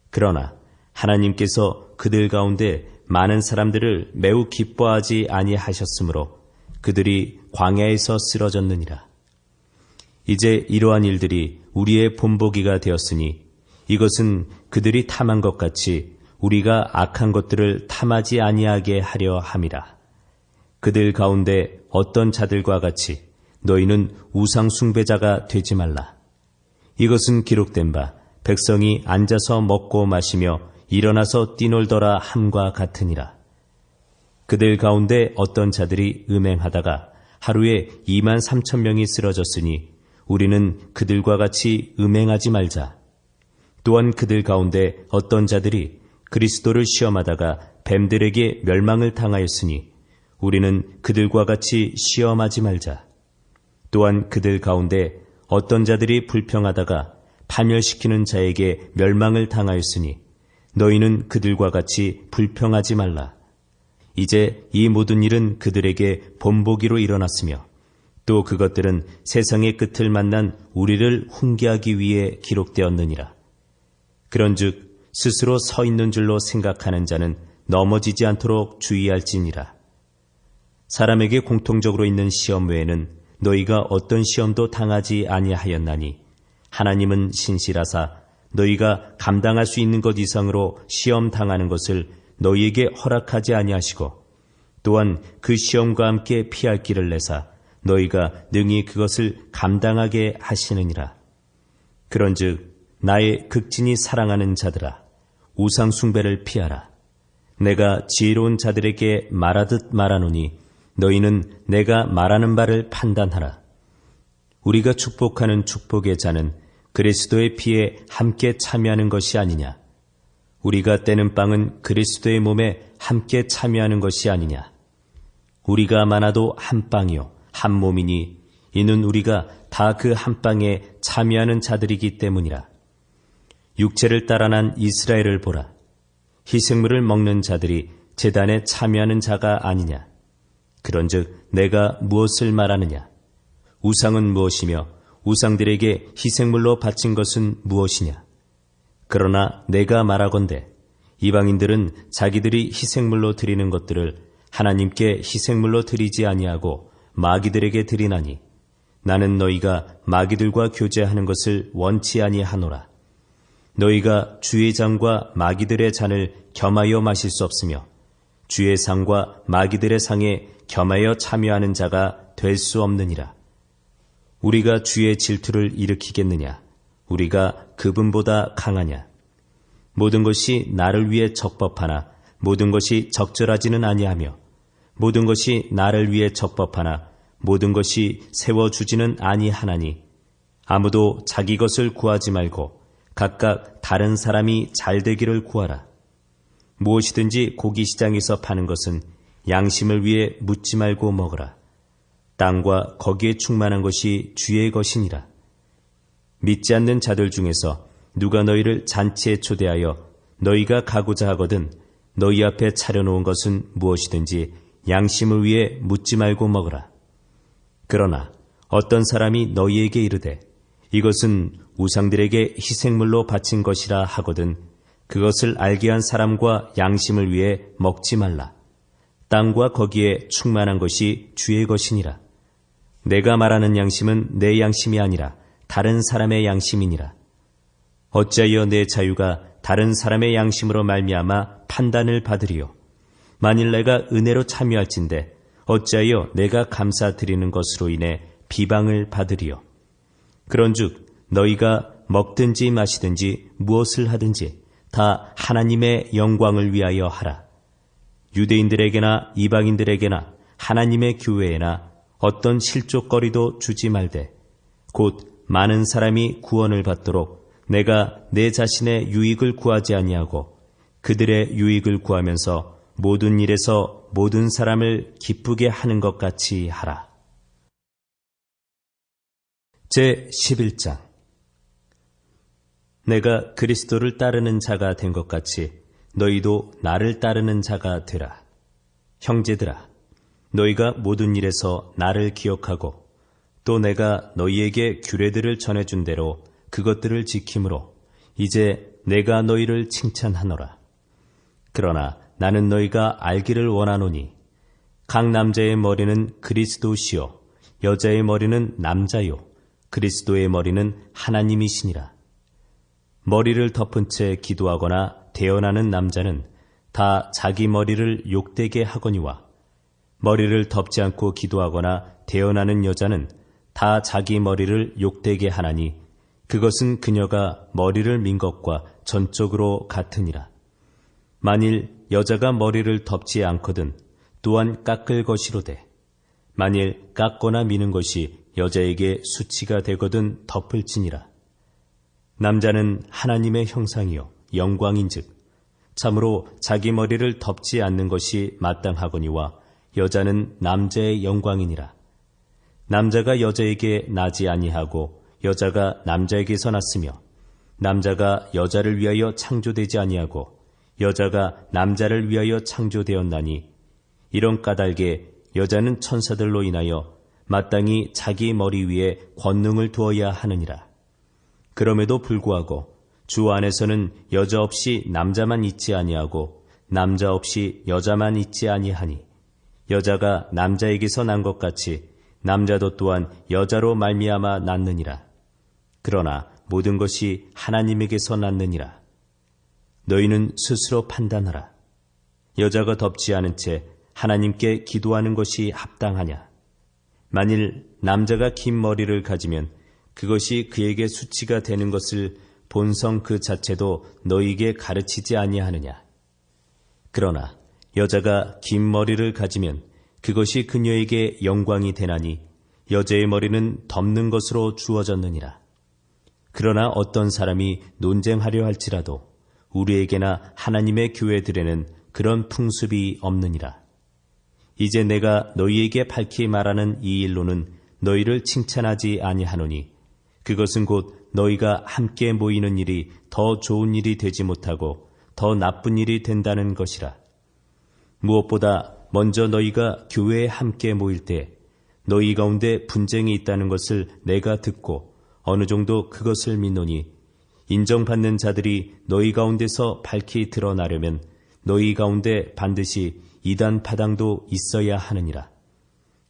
그러나 하나님께서 그들 가운데 많은 사람들을 매우 기뻐하지 아니하셨으므로 그들이 광야에서 쓰러졌느니라. 이제 이러한 일들이 우리의 본보기가 되었으니 이것은 그들이 탐한 것 같이 우리가 악한 것들을 탐하지 아니하게 하려 함이라. 그들 가운데 어떤 자들과 같이 너희는 우상 숭배자가 되지 말라. 이것은 기록된 바 백성이 앉아서 먹고 마시며 일어나서 뛰놀더라 함과 같으니라. 그들 가운데 어떤 자들이 음행하다가 하루에 23,000명이 쓰러졌으니 우리는 그들과 같이 음행하지 말자. 또한 그들 가운데 어떤 자들이 그리스도를 시험하다가 뱀들에게 멸망을 당하였으니 우리는 그들과 같이 시험하지 말자. 또한 그들 가운데 어떤 자들이 불평하다가 파멸시키는 자에게 멸망을 당하였으니 너희는 그들과 같이 불평하지 말라. 이제 이 모든 일은 그들에게 본보기로 일어났으며 또 그것들은 세상의 끝을 만난 우리를 훈계하기 위해 기록되었느니라. 그런즉 스스로 서 있는 줄로 생각하는 자는 넘어지지 않도록 주의할지니라. 사람에게 공통적으로 있는 시험 외에는 너희가 어떤 시험도 당하지 아니하였나니 하나님은 신실하사 너희가 감당할 수 있는 것 이상으로 시험 당하는 것을 너희에게 허락하지 아니하시고 또한 그 시험과 함께 피할 길을 내사 너희가 능히 그것을 감당하게 하시느니라. 그런즉 나의 극진히 사랑하는 자들아, 우상 숭배를 피하라. 내가 지혜로운 자들에게 말하듯 말하노니 너희는 내가 말하는 바를 판단하라. 우리가 축복하는 축복의 자는 그리스도의 피에 함께 참여하는 것이 아니냐. 우리가 떼는 빵은 그리스도의 몸에 함께 참여하는 것이 아니냐. 우리가 많아도 한 빵이요 한 몸이니 이는 우리가 다 그 한 빵에 참여하는 자들이기 때문이라. 육체를 따라 난 이스라엘을 보라. 희생물을 먹는 자들이 제단에 참여하는 자가 아니냐. 그런즉 내가 무엇을 말하느냐. 우상은 무엇이며 우상들에게 희생물로 바친 것은 무엇이냐. 그러나 내가 말하건대 이방인들은 자기들이 희생물로 드리는 것들을 하나님께 희생물로 드리지 아니하고 마귀들에게 드리나니 나는 너희가 마귀들과 교제하는 것을 원치 아니하노라. 너희가 주의 잔과 마귀들의 잔을 겸하여 마실 수 없으며 주의 상과 마귀들의 상에 겸하여 참여하는 자가 될 수 없느니라. 우리가 주의 질투를 일으키겠느냐? 우리가 그분보다 강하냐? 모든 것이 나를 위해 적법하나 모든 것이 적절하지는 아니하며 모든 것이 나를 위해 적법하나 모든 것이 세워주지는 아니하나니 아무도 자기 것을 구하지 말고 각각 다른 사람이 잘 되기를 구하라. 무엇이든지 고기 시장에서 파는 것은 양심을 위해 묻지 말고 먹으라. 땅과 거기에 충만한 것이 주의 것이니라. 믿지 않는 자들 중에서 누가 너희를 잔치에 초대하여 너희가 가고자 하거든 너희 앞에 차려놓은 것은 무엇이든지 양심을 위해 묻지 말고 먹으라. 그러나 어떤 사람이 너희에게 이르되 이것은 우상들에게 희생물로 바친 것이라 하거든 그것을 알게 한 사람과 양심을 위해 먹지 말라. 땅과 거기에 충만한 것이 주의 것이니라. 내가 말하는 양심은 내 양심이 아니라 다른 사람의 양심이니라. 어찌하여 내 자유가 다른 사람의 양심으로 말미암아 판단을 받으리요. 만일 내가 은혜로 참여할진대 어찌하여 내가 감사드리는 것으로 인해 비방을 받으리요. 그런즉 너희가 먹든지 마시든지 무엇을 하든지 다 하나님의 영광을 위하여 하라. 유대인들에게나 이방인들에게나 하나님의 교회에나 어떤 실족거리도 주지 말되 곧 많은 사람이 구원을 받도록 내가 내 자신의 유익을 구하지 아니하고 그들의 유익을 구하면서 모든 일에서 모든 사람을 기쁘게 하는 것 같이 하라. 제11장 내가 그리스도를 따르는 자가 된 것 같이 너희도 나를 따르는 자가 되라. 형제들아, 너희가 모든 일에서 나를 기억하고 또 내가 너희에게 규례들을 전해준 대로 그것들을 지킴으로 이제 내가 너희를 칭찬하노라. 그러나 나는 너희가 알기를 원하노니 각 남자의 머리는 그리스도시요 여자의 머리는 남자요 그리스도의 머리는 하나님이시니라. 머리를 덮은 채 기도하거나 대언하는 남자는 다 자기 머리를 욕되게 하거니와 머리를 덮지 않고 기도하거나 대언하는 여자는 다 자기 머리를 욕되게 하나니 그것은 그녀가 머리를 민 것과 전적으로 같으니라. 만일 여자가 머리를 덮지 않거든 또한 깎을 것이로되 만일 깎거나 미는 것이 여자에게 수치가 되거든 덮을지니라. 남자는 하나님의 형상이요 영광인즉 참으로 자기 머리를 덮지 않는 것이 마땅하거니와 여자는 남자의 영광이니라. 남자가 여자에게 나지 아니하고 여자가 남자에게서 났으며 남자가 여자를 위하여 창조되지 아니하고 여자가 남자를 위하여 창조되었나니 이런 까닭에 여자는 천사들로 인하여 마땅히 자기 머리 위에 권능을 두어야 하느니라. 그럼에도 불구하고 주 안에서는 여자 없이 남자만 있지 아니하고 남자 없이 여자만 있지 아니하니 여자가 남자에게서 난 것 같이 남자도 또한 여자로 말미암아 낳느니라. 그러나 모든 것이 하나님에게서 낳느니라. 너희는 스스로 판단하라. 여자가 덮지 않은 채 하나님께 기도하는 것이 합당하냐? 만일 남자가 긴 머리를 가지면 그것이 그에게 수치가 되는 것을 본성 그 자체도 너희에게 가르치지 아니하느냐? 그러나 여자가 긴 머리를 가지면 그것이 그녀에게 영광이 되나니 여자의 머리는 덮는 것으로 주어졌느니라. 그러나 어떤 사람이 논쟁하려 할지라도 우리에게나 하나님의 교회들에는 그런 풍습이 없느니라. 이제 내가 너희에게 밝히 말하는 이 일로는 너희를 칭찬하지 아니하노니 그것은 곧 너희가 함께 모이는 일이 더 좋은 일이 되지 못하고 더 나쁜 일이 된다는 것이라. 무엇보다 먼저 너희가 교회에 함께 모일 때 너희 가운데 분쟁이 있다는 것을 내가 듣고 어느 정도 그것을 믿노니 인정받는 자들이 너희 가운데서 밝히 드러나려면 너희 가운데 반드시 이단 파당도 있어야 하느니라.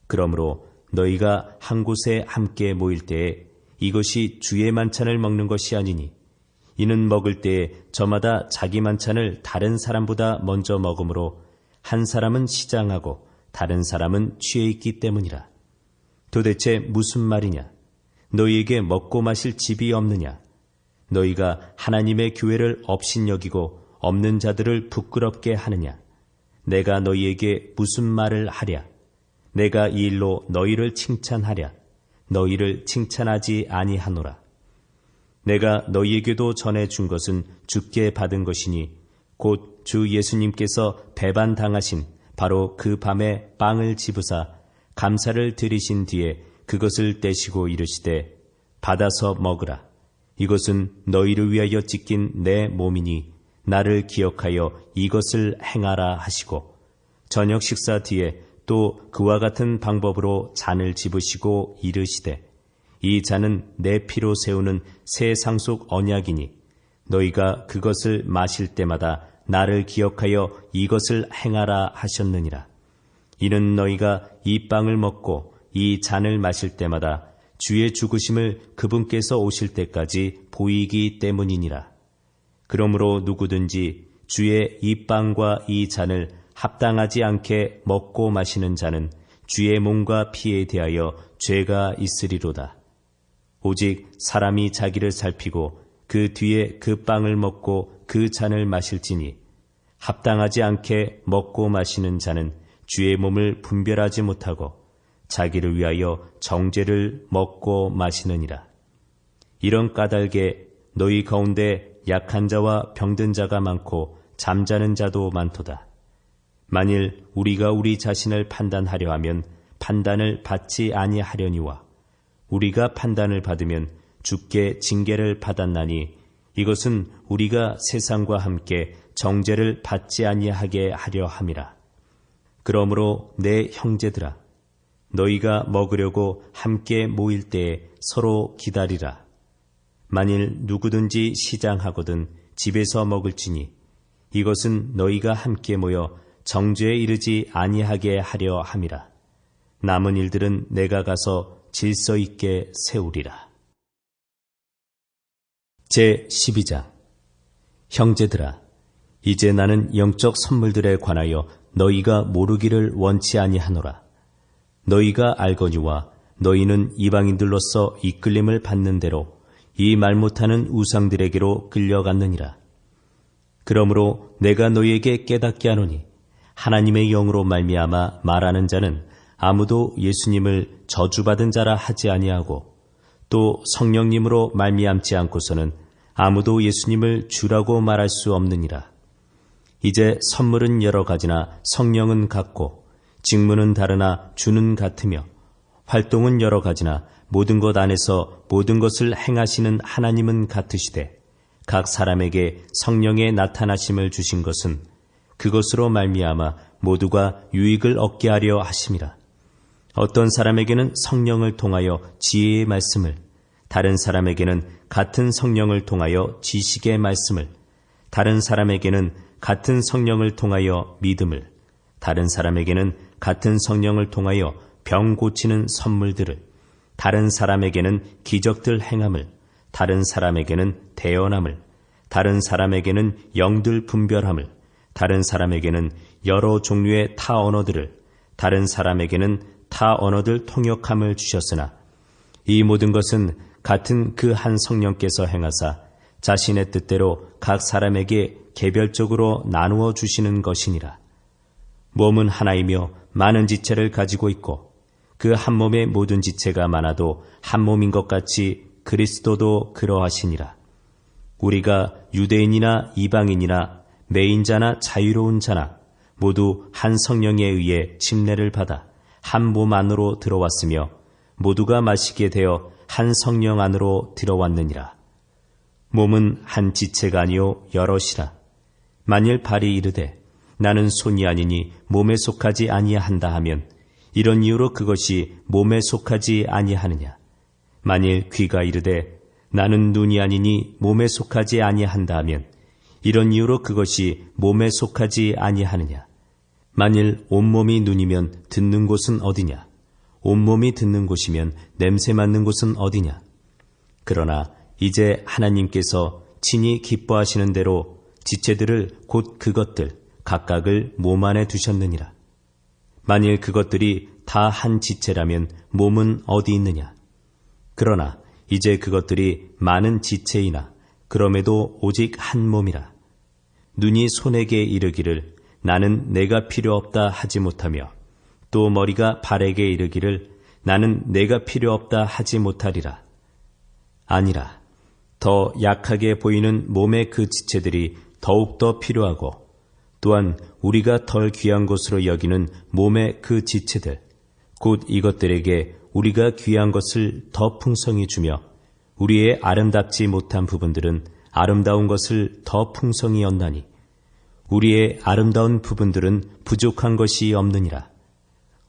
그러므로 너희가 한 곳에 함께 모일 때에 이것이 주의 만찬을 먹는 것이 아니니 이는 먹을 때에 저마다 자기 만찬을 다른 사람보다 먼저 먹으므로 한 사람은 시장하고 다른 사람은 취해 있기 때문이라. 도대체 무슨 말이냐? 너희에게 먹고 마실 집이 없느냐? 너희가 하나님의 교회를 업신여기고 없는 자들을 부끄럽게 하느냐? 내가 너희에게 무슨 말을 하랴? 내가 이 일로 너희를 칭찬하랴? 너희를 칭찬하지 아니하노라. 내가 너희에게도 전해준 것은 주께 받은 것이니 곧 주 예수님께서 배반당하신 바로 그 밤에 빵을 집으사 감사를 드리신 뒤에 그것을 떼시고 이르시되 받아서 먹으라. 이것은 너희를 위하여 찢긴 내 몸이니 나를 기억하여 이것을 행하라 하시고 저녁 식사 뒤에 또 그와 같은 방법으로 잔을 집으시고 이르시되 이 잔은 내 피로 세우는 새 상속 언약이니 너희가 그것을 마실 때마다 나를 기억하여 이것을 행하라 하셨느니라. 이는 너희가 이 빵을 먹고 이 잔을 마실 때마다 주의 죽으심을 그분께서 오실 때까지 보이기 때문이니라. 그러므로 누구든지 주의 이 빵과 이 잔을 합당하지 않게 먹고 마시는 자는 주의 몸과 피에 대하여 죄가 있으리로다. 오직 사람이 자기를 살피고 그 뒤에 그 빵을 먹고 그 잔을 마실지니 합당하지 않게 먹고 마시는 자는 주의 몸을 분별하지 못하고 자기를 위하여 정죄를 먹고 마시느니라. 이런 까닭에 너희 가운데 약한 자와 병든 자가 많고 잠자는 자도 많도다. 만일 우리가 우리 자신을 판단하려 하면 판단을 받지 아니하려니와 우리가 판단을 받으면 주께 징계를 받았나니 이것은 우리가 세상과 함께 정죄를 받지 아니하게 하려 함이라. 그러므로 내 형제들아 너희가 먹으려고 함께 모일 때에 서로 기다리라. 만일 누구든지 시장하거든 집에서 먹을지니 이것은 너희가 함께 모여 정죄에 이르지 아니하게 하려 함이라. 남은 일들은 내가 가서 질서 있게 세우리라. 제12장 형제들아 이제 나는 영적 선물들에 관하여 너희가 모르기를 원치 아니하노라. 너희가 알거니와 너희는 이방인들로서 이끌림을 받는 대로 이 말 못하는 우상들에게로 끌려갔느니라. 그러므로 내가 너희에게 깨닫게 하노니 하나님의 영으로 말미암아 말하는 자는 아무도 예수님을 저주받은 자라 하지 아니하고 또 성령님으로 말미암지 않고서는 아무도 예수님을 주라고 말할 수 없느니라. 이제 선물은 여러 가지나 성령은 같고 직무는 다르나 주는 같으며 활동은 여러 가지나 모든 것 안에서 모든 것을 행하시는 하나님은 같으시되 각 사람에게 성령의 나타나심을 주신 것은 그것으로 말미암아 모두가 유익을 얻게 하려 하심이라. 어떤 사람에게는 성령을 통하여 지혜의 말씀을, 다른 사람에게는 같은 성령을 통하여 지식의 말씀을, 다른 사람에게는 같은 성령을 통하여 믿음을, 다른 사람에게는 같은 성령을 통하여 병 고치는 선물들을, 다른 사람에게는 기적들 행함을, 다른 사람에게는 대언함을, 다른 사람에게는 영들 분별함을, 다른 사람에게는 여러 종류의 타 언어들을, 다른 사람에게는 타 언어들 통역함을 주셨으나 이 모든 것은 같은 그 한 성령께서 행하사 자신의 뜻대로 각 사람에게 개별적으로 나누어 주시는 것이니라. 몸은 하나이며 많은 지체를 가지고 있고 그 한 몸의 모든 지체가 많아도 한 몸인 것 같이 그리스도도 그러하시니라. 우리가 유대인이나 이방인이나 매인자나 자유로운 자나 모두 한 성령에 의해 침례를 받아 한 몸 안으로 들어왔으며 모두가 마시게 되어 한 성령 안으로 들어왔느니라. 몸은 한 지체가 아니요 여럿이라. 만일 발이 이르되 나는 손이 아니니 몸에 속하지 아니한다 하면 이런 이유로 그것이 몸에 속하지 아니하느냐. 만일 귀가 이르되 나는 눈이 아니니 몸에 속하지 아니한다 하면 이런 이유로 그것이 몸에 속하지 아니하느냐. 만일 온몸이 눈이면 듣는 곳은 어디냐? 온몸이 듣는 곳이면 냄새 맡는 곳은 어디냐? 그러나 이제 하나님께서 친히 기뻐하시는 대로 지체들을 곧 그것들 각각을 몸 안에 두셨느니라. 만일 그것들이 다 한 지체라면 몸은 어디 있느냐? 그러나 이제 그것들이 많은 지체이나 그럼에도 오직 한 몸이라. 눈이 손에게 이르기를 나는 내가 필요 없다 하지 못하며 또 머리가 발에게 이르기를 나는 내가 필요 없다 하지 못하리라. 아니라 더 약하게 보이는 몸의 그 지체들이 더욱더 필요하고 또한 우리가 덜 귀한 것으로 여기는 몸의 그 지체들 곧 이것들에게 우리가 귀한 것을 더 풍성히 주며 우리의 아름답지 못한 부분들은 아름다운 것을 더 풍성히 얻나니 우리의 아름다운 부분들은 부족한 것이 없느니라.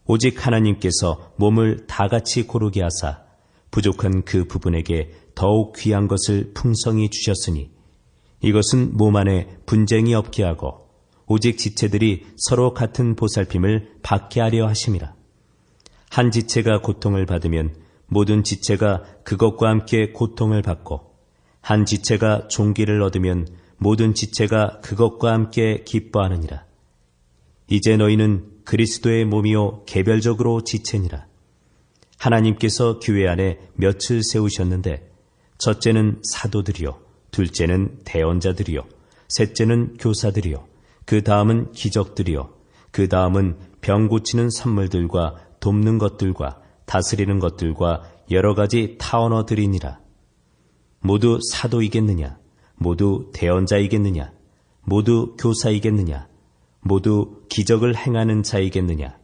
오직 하나님께서 몸을 다같이 고르게 하사 부족한 그 부분에게 더욱 귀한 것을 풍성히 주셨으니 이것은 몸 안에 분쟁이 없게 하고 오직 지체들이 서로 같은 보살핌을 받게 하려 하심이라. 한 지체가 고통을 받으면 모든 지체가 그것과 함께 고통을 받고 한 지체가 존귀를 얻으면 모든 지체가 그것과 함께 기뻐하느니라. 이제 너희는 그리스도의 몸이요 개별적으로 지체니라. 하나님께서 교회 안에 몇을 세우셨는데 첫째는 사도들이요 둘째는 대언자들이요 셋째는 교사들이요 그 다음은 기적들이요 그 다음은 병 고치는 선물들과 돕는 것들과 다스리는 것들과 여러 가지 타언어들이니라. 모두 사도이겠느냐? 모두 대언자이겠느냐? 모두 교사이겠느냐? 모두 기적을 행하는 자이겠느냐?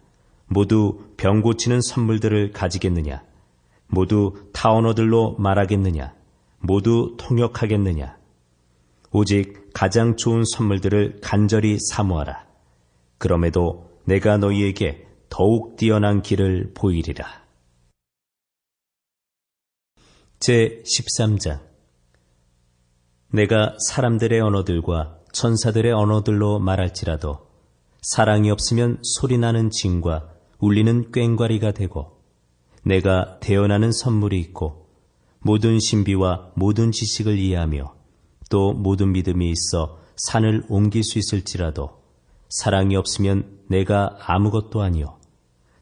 모두 병 고치는 선물들을 가지겠느냐? 모두 타언어들로 말하겠느냐? 모두 통역하겠느냐? 오직 가장 좋은 선물들을 간절히 사모하라. 그럼에도 내가 너희에게 더욱 뛰어난 길을 보이리라. 제13장 내가 사람들의 언어들과 천사들의 언어들로 말할지라도 사랑이 없으면 소리나는 징과 울리는 꽹과리가 되고 내가 대언하는 선물이 있고 모든 신비와 모든 지식을 이해하며 또 모든 믿음이 있어 산을 옮길 수 있을지라도 사랑이 없으면 내가 아무것도 아니요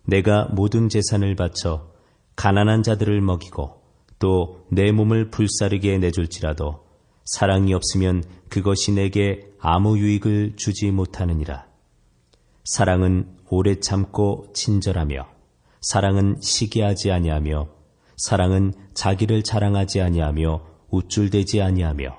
내가 모든 재산을 바쳐 가난한 자들을 먹이고 또 내 몸을 불사르게 내줄지라도 사랑이 없으면 그것이 내게 아무 유익을 주지 못하느니라. 사랑은 오래 참고 친절하며 사랑은 시기하지 아니하며 사랑은 자기를 자랑하지 아니하며 우쭐대지 아니하며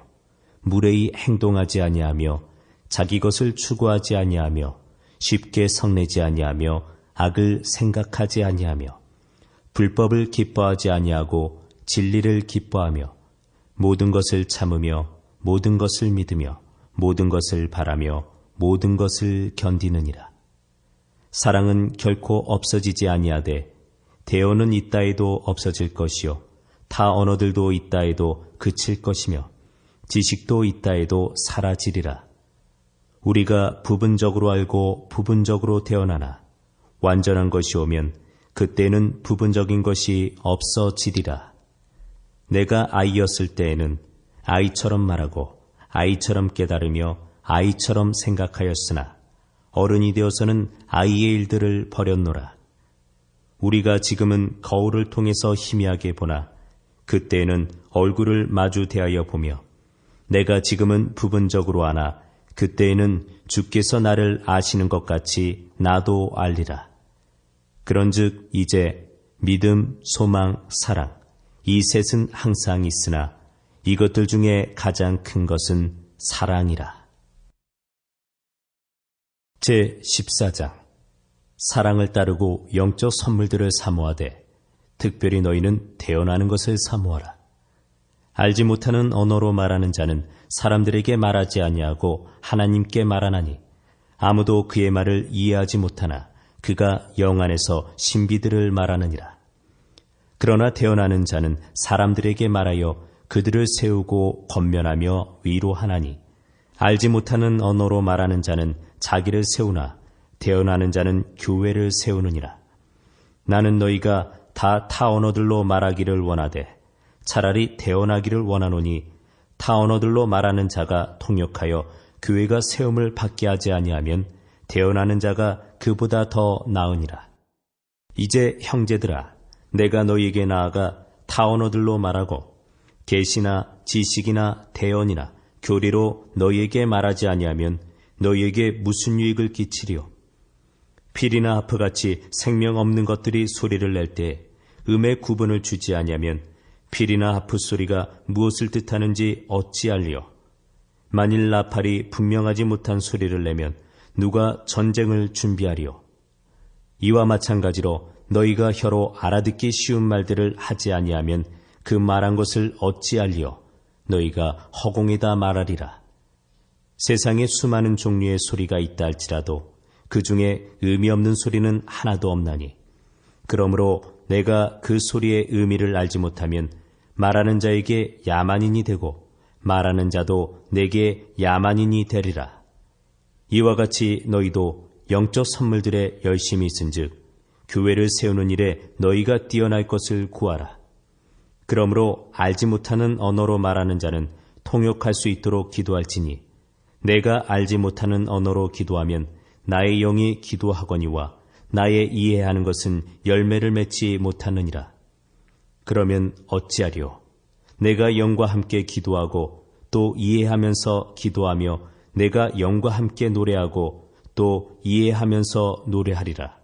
무례히 행동하지 아니하며 자기 것을 추구하지 아니하며 쉽게 성내지 아니하며 악을 생각하지 아니하며 불법을 기뻐하지 아니하고 진리를 기뻐하며 모든 것을 참으며 모든 것을 믿으며 모든 것을 바라며 모든 것을 견디느니라. 사랑은 결코 없어지지 아니하되 대언은 있다 해도 없어질 것이요 타 언어들도 있다 해도 그칠 것이며 지식도 있다 해도 사라지리라. 우리가 부분적으로 알고 부분적으로 대언하나 완전한 것이 오면 그때는 부분적인 것이 없어지리라. 내가 아이였을 때에는 아이처럼 말하고 아이처럼 깨달으며 아이처럼 생각하였으나 어른이 되어서는 아이의 일들을 버렸노라. 우리가 지금은 거울을 통해서 희미하게 보나 그때에는 얼굴을 마주 대하여 보며 내가 지금은 부분적으로 아나 그때에는 주께서 나를 아시는 것 같이 나도 알리라. 그런즉 이제 믿음, 소망, 사랑 이 셋은 항상 있으나 이것들 중에 가장 큰 것은 사랑이라. 제14장 사랑을 따르고 영적 선물들을 사모하되 특별히 너희는 대언하는 것을 사모하라. 알지 못하는 언어로 말하는 자는 사람들에게 말하지 아니하고 하나님께 말하나니 아무도 그의 말을 이해하지 못하나 그가 영 안에서 신비들을 말하느니라. 그러나 대언하는 자는 사람들에게 말하여 그들을 세우고 권면하며 위로하나니 알지 못하는 언어로 말하는 자는 자기를 세우나 대언하는 자는 교회를 세우느니라. 나는 너희가 다 타 언어들로 말하기를 원하되 차라리 대언하기를 원하노니 타 언어들로 말하는 자가 통역하여 교회가 세움을 받게 하지 아니하면 대언하는 자가 그보다 더 나으니라. 이제 형제들아 내가 너희에게 나아가 타 언어들로 말하고 계시나 지식이나 대언이나 교리로 너희에게 말하지 아니하면 너희에게 무슨 유익을 끼치리요? 필이나 하프같이 생명 없는 것들이 소리를 낼 때 음의 구분을 주지 아니하면 필이나 하프 소리가 무엇을 뜻하는지 어찌 알리요? 만일 나팔이 분명하지 못한 소리를 내면 누가 전쟁을 준비하리요? 이와 마찬가지로 너희가 혀로 알아듣기 쉬운 말들을 하지 아니하면 그 말한 것을 어찌 알리요? 너희가 허공에다 말하리라. 세상에 수많은 종류의 소리가 있다 할지라도 그 중에 의미 없는 소리는 하나도 없나니 그러므로 내가 그 소리의 의미를 알지 못하면 말하는 자에게 야만인이 되고 말하는 자도 내게 야만인이 되리라. 이와 같이 너희도 영적 선물들에 열심히 있은즉 교회를 세우는 일에 너희가 뛰어날 것을 구하라. 그러므로 알지 못하는 언어로 말하는 자는 통역할 수 있도록 기도할지니 내가 알지 못하는 언어로 기도하면 나의 영이 기도하거니와 나의 이해하는 것은 열매를 맺지 못하느니라. 그러면 어찌하리요? 내가 영과 함께 기도하고 또 이해하면서 기도하며 내가 영과 함께 노래하고 또 이해하면서 노래하리라.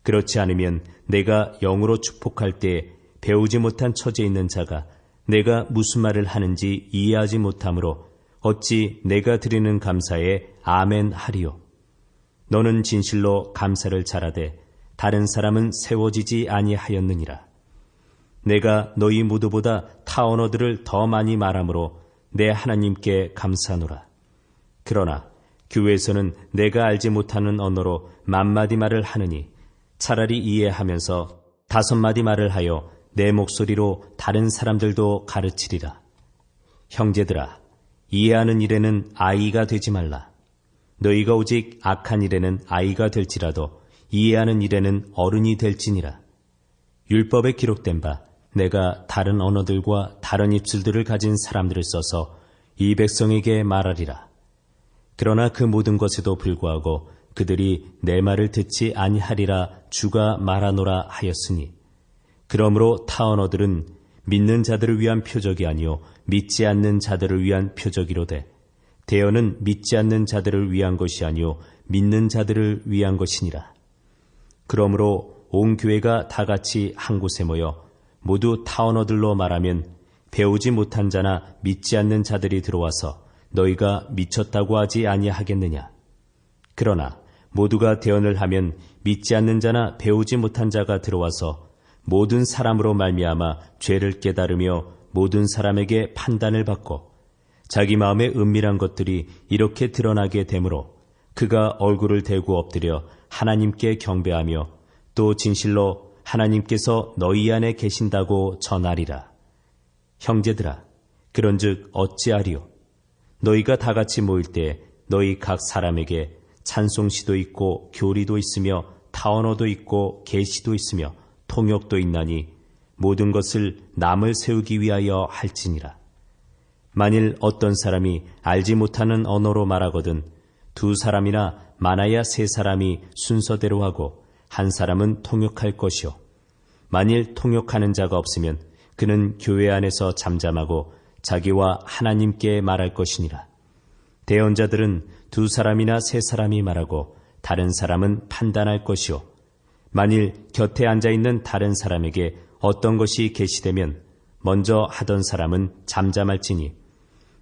그렇지 않으면 내가 영으로 축복할 때 배우지 못한 처지에 있는 자가 내가 무슨 말을 하는지 이해하지 못하므로 어찌 내가 드리는 감사에 아멘 하리요? 너는 진실로 감사를 잘하되 다른 사람은 세워지지 아니하였느니라. 내가 너희 모두보다 타 언어들을 더 많이 말하므로 내 하나님께 감사하노라. 그러나 교회에서는 내가 알지 못하는 언어로 만마디 말을 하느니 차라리 이해하면서 5마디 말을 하여 내 목소리로 다른 사람들도 가르치리라. 형제들아, 이해하는 일에는 아이가 되지 말라. 너희가 오직 악한 일에는 아이가 될지라도 이해하는 일에는 어른이 될지니라. 율법에 기록된 바 내가 다른 언어들과 다른 입술들을 가진 사람들을 써서 이 백성에게 말하리라. 그러나 그 모든 것에도 불구하고 그들이 내 말을 듣지 아니하리라 주가 말하노라 하였으니 그러므로 타 언어들은 믿는 자들을 위한 표적이 아니요 믿지 않는 자들을 위한 표적이로되 대언은 믿지 않는 자들을 위한 것이 아니요 믿는 자들을 위한 것이니라. 그러므로 온 교회가 다 같이 한 곳에 모여 모두 타 언어들로 말하면 배우지 못한 자나 믿지 않는 자들이 들어와서 너희가 미쳤다고 하지 아니하겠느냐. 그러나 모두가 대언을 하면 믿지 않는 자나 배우지 못한 자가 들어와서 모든 사람으로 말미암아 죄를 깨달으며 모든 사람에게 판단을 받고 자기 마음의 은밀한 것들이 이렇게 드러나게 되므로 그가 얼굴을 대고 엎드려 하나님께 경배하며 또 진실로 하나님께서 너희 안에 계신다고 전하리라. 형제들아, 그런즉 어찌하리요? 너희가 다 같이 모일 때 너희 각 사람에게 찬송시도 있고 교리도 있으며 타언어도 있고 계시도 있으며 통역도 있나니 모든 것을 남을 세우기 위하여 할지니라. 만일 어떤 사람이 알지 못하는 언어로 말하거든 2사람이나 많아야 3사람이 순서대로 하고 1사람은 통역할 것이요. 만일 통역하는 자가 없으면 그는 교회 안에서 잠잠하고 자기와 하나님께 말할 것이니라. 대언자들은 2사람이나 3사람이 말하고 다른 사람은 판단할 것이요. 만일 곁에 앉아있는 다른 사람에게 어떤 것이 계시되면 먼저 하던 사람은 잠잠할지니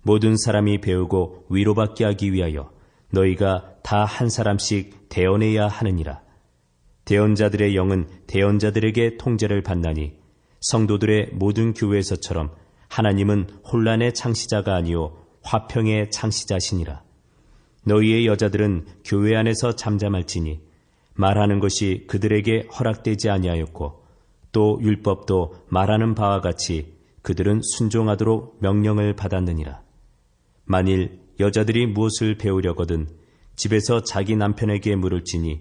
모든 사람이 배우고 위로받게 하기 위하여 너희가 다 한 사람씩 대언해야 하느니라. 대언자들의 영은 대언자들에게 통제를 받나니 성도들의 모든 교회에서처럼 하나님은 혼란의 창시자가 아니요 화평의 창시자시니라. 너희의 여자들은 교회 안에서 잠잠할지니 말하는 것이 그들에게 허락되지 아니하였고 또 율법도 말하는 바와 같이 그들은 순종하도록 명령을 받았느니라. 만일 여자들이 무엇을 배우려거든 집에서 자기 남편에게 물을지니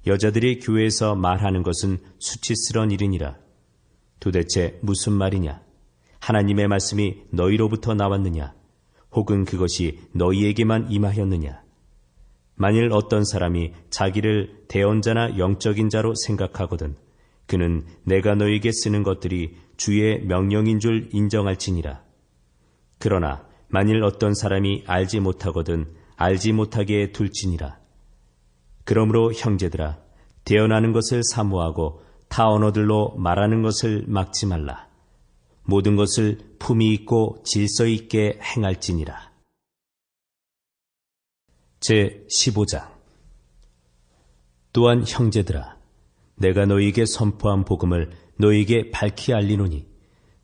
여자들이 교회에서 말하는 것은 수치스러운 일이니라. 도대체 무슨 말이냐? 하나님의 말씀이 너희로부터 나왔느냐? 혹은 그것이 너희에게만 임하였느냐? 만일 어떤 사람이 자기를 대언자나 영적인 자로 생각하거든 그는 내가 너에게 쓰는 것들이 주의 명령인 줄 인정할지니라. 그러나 만일 어떤 사람이 알지 못하거든 알지 못하게 둘지니라. 그러므로 형제들아, 대언하는 것을 사모하고 타 언어들로 말하는 것을 막지 말라. 모든 것을 품위 있고 질서 있게 행할지니라. 제 15장. 또한 형제들아, 내가 너희에게 선포한 복음을 너희에게 밝히 알리노니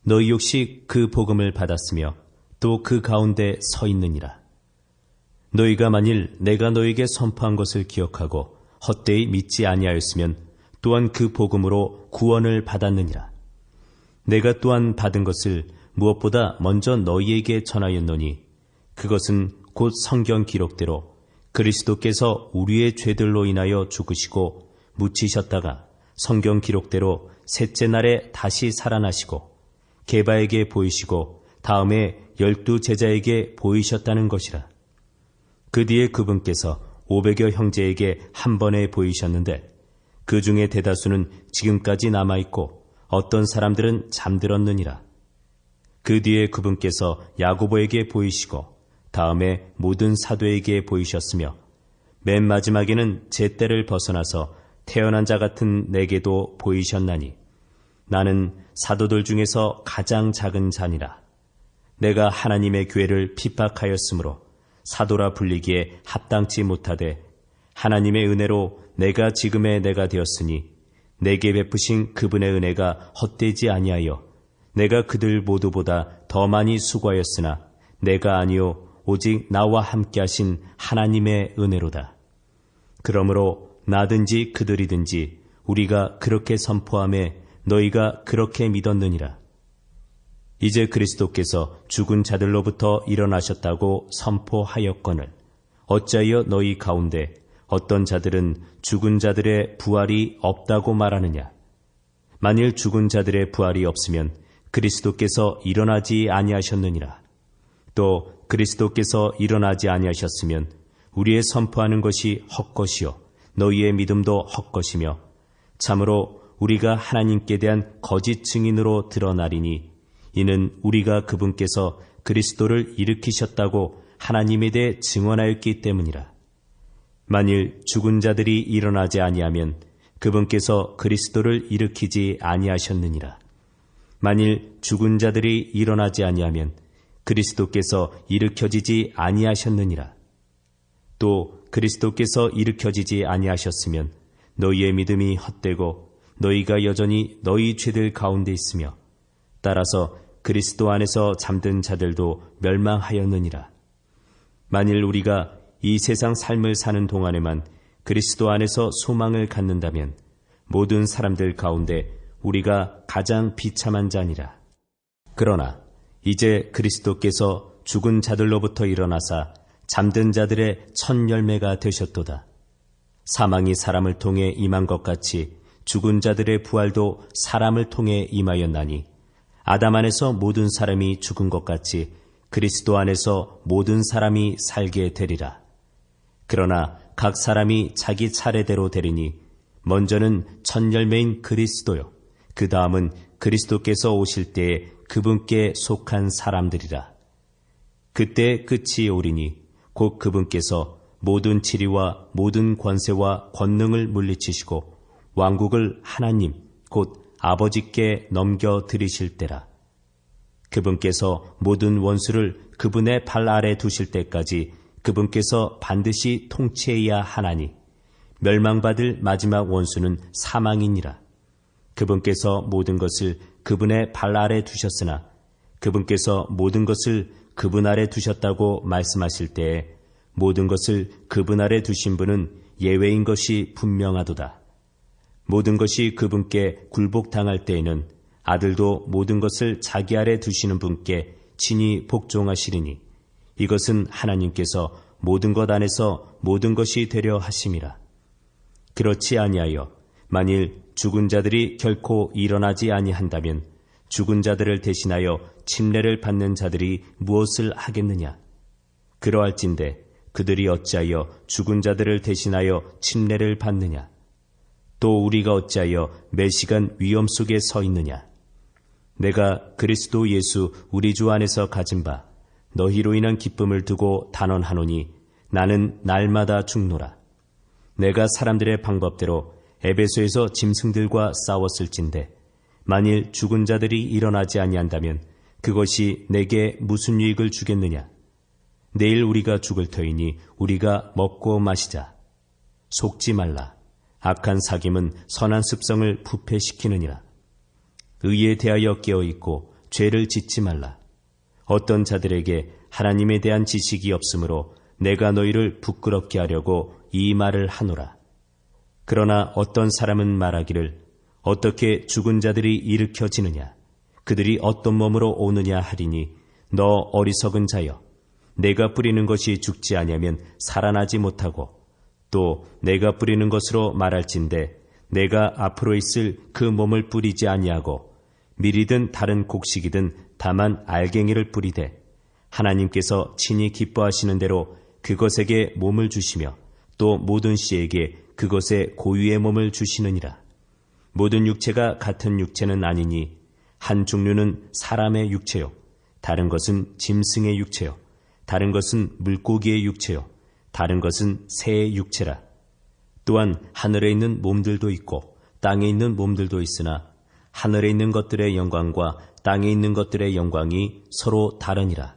너희 역시 그 복음을 받았으며 또 그 가운데 서 있느니라. 너희가 만일 내가 너희에게 선포한 것을 기억하고 헛되이 믿지 아니하였으면 또한 그 복음으로 구원을 받았느니라. 내가 또한 받은 것을 무엇보다 먼저 너희에게 전하였노니 그것은 곧 성경 기록대로 그리스도께서 우리의 죄들로 인하여 죽으시고 묻히셨다가 성경 기록대로 셋째 날에 다시 살아나시고 게바에게 보이시고 다음에 12 제자에게 보이셨다는 것이라. 그 뒤에 그분께서 500여 형제에게 한 번에 보이셨는데 그 중에 대다수는 지금까지 남아있고 어떤 사람들은 잠들었느니라. 그 뒤에 그분께서 야고보에게 보이시고 다음에 모든 사도에게 보이셨으며 맨 마지막에는 제 때를 벗어나서 태어난 자 같은 내게도 보이셨나니 나는 사도들 중에서 가장 작은 자니라. 내가 하나님의 교회를 핍박하였으므로 사도라 불리기에 합당치 못하되 하나님의 은혜로 내가 지금의 내가 되었으니 내게 베푸신 그분의 은혜가 헛되지 아니하여 내가 그들 모두보다 더 많이 수고하였으나 내가 아니요 오직 나와 함께 하신 하나님의 은혜로다. 그러므로 나든지 그들이든지 우리가 그렇게 선포하며 너희가 그렇게 믿었느니라. 이제 그리스도께서 죽은 자들로부터 일어나셨다고 선포하였거늘 어찌하여 너희 가운데 어떤 자들은 죽은 자들의 부활이 없다고 말하느냐. 만일 죽은 자들의 부활이 없으면 그리스도께서 일어나지 아니하셨느니라. 또 그리스도께서 일어나지 아니하셨으면 우리의 선포하는 것이 헛것이요 너희의 믿음도 헛것이며 참으로 우리가 하나님께 대한 거짓 증인으로 드러나리니 이는 우리가 그분께서 그리스도를 일으키셨다고 하나님에 대해 증언하였기 때문이라. 만일 죽은 자들이 일어나지 아니하면 그분께서 그리스도를 일으키지 아니하셨느니라. 만일 죽은 자들이 일어나지 아니하면 그리스도께서 일으켜지지 아니하셨느니라. 또 그리스도께서 일으켜지지 아니하셨으면 너희의 믿음이 헛되고 너희가 여전히 너희 죄들 가운데 있으며 따라서 그리스도 안에서 잠든 자들도 멸망하였느니라. 만일 우리가 이 세상 삶을 사는 동안에만 그리스도 안에서 소망을 갖는다면 모든 사람들 가운데 우리가 가장 비참한 자니라. 그러나 이제 그리스도께서 죽은 자들로부터 일어나사 잠든 자들의 첫 열매가 되셨도다. 사망이 사람을 통해 임한 것 같이 죽은 자들의 부활도 사람을 통해 임하였나니 아담 안에서 모든 사람이 죽은 것 같이 그리스도 안에서 모든 사람이 살게 되리라. 그러나 각 사람이 자기 차례대로 되리니 먼저는 첫 열매인 그리스도요 그 다음은 그리스도께서 오실 때에 그분께 속한 사람들이라. 그때 끝이 오리니 곧 그분께서 모든 지리와 모든 권세와 권능을 물리치시고 왕국을 하나님 곧 아버지께 넘겨드리실 때라. 그분께서 모든 원수를 그분의 발 아래 두실 때까지 그분께서 반드시 통치해야 하나니 멸망받을 마지막 원수는 사망이니라. 그분께서 모든 것을 그분의 발 아래 두셨으나 그분께서 모든 것을 그분 아래 두셨다고 말씀하실 때에 모든 것을 그분 아래 두신 분은 예외인 것이 분명하도다. 모든 것이 그분께 굴복당할 때에는 아들도 모든 것을 자기 아래 두시는 분께 친히 복종하시리니 이것은 하나님께서 모든 것 안에서 모든 것이 되려 하심이라. 그렇지 아니하여 만일 죽은 자들이 결코 일어나지 아니한다면 죽은 자들을 대신하여 침례를 받는 자들이 무엇을 하겠느냐. 그러할진대 그들이 어찌하여 죽은 자들을 대신하여 침례를 받느냐. 또 우리가 어찌하여 매시간 위험 속에 서 있느냐? 내가 그리스도 예수 우리 주 안에서 가진 바 너희로 인한 기쁨을 두고 단언하노니 나는 날마다 죽노라. 내가 사람들의 방법대로 에베소에서 짐승들과 싸웠을진데 만일 죽은 자들이 일어나지 아니한다면 그것이 내게 무슨 유익을 주겠느냐? 내일 우리가 죽을 터이니 우리가 먹고 마시자. 속지 말라. 악한 사귐은 선한 습성을 부패시키느니라. 의에 대하여 깨어있고 죄를 짓지 말라. 어떤 자들에게 하나님에 대한 지식이 없으므로 내가 너희를 부끄럽게 하려고 이 말을 하노라. 그러나 어떤 사람은 말하기를 어떻게 죽은 자들이 일으켜지느냐? 그들이 어떤 몸으로 오느냐 하리니 너 어리석은 자여, 내가 뿌리는 것이 죽지 아니하면 살아나지 못하고 또 내가 뿌리는 것으로 말할진대 내가 앞으로 있을 그 몸을 뿌리지 아니하고 밀이든 다른 곡식이든 다만 알갱이를 뿌리되 하나님께서 친히 기뻐하시는 대로 그것에게 몸을 주시며 또 모든 씨에게 그것의 고유의 몸을 주시느니라. 모든 육체가 같은 육체는 아니니 한 종류는 사람의 육체요, 다른 것은 짐승의 육체요, 다른 것은 물고기의 육체요, 다른 것은 새의 육체라. 또한 하늘에 있는 몸들도 있고 땅에 있는 몸들도 있으나 하늘에 있는 것들의 영광과 땅에 있는 것들의 영광이 서로 다르니라.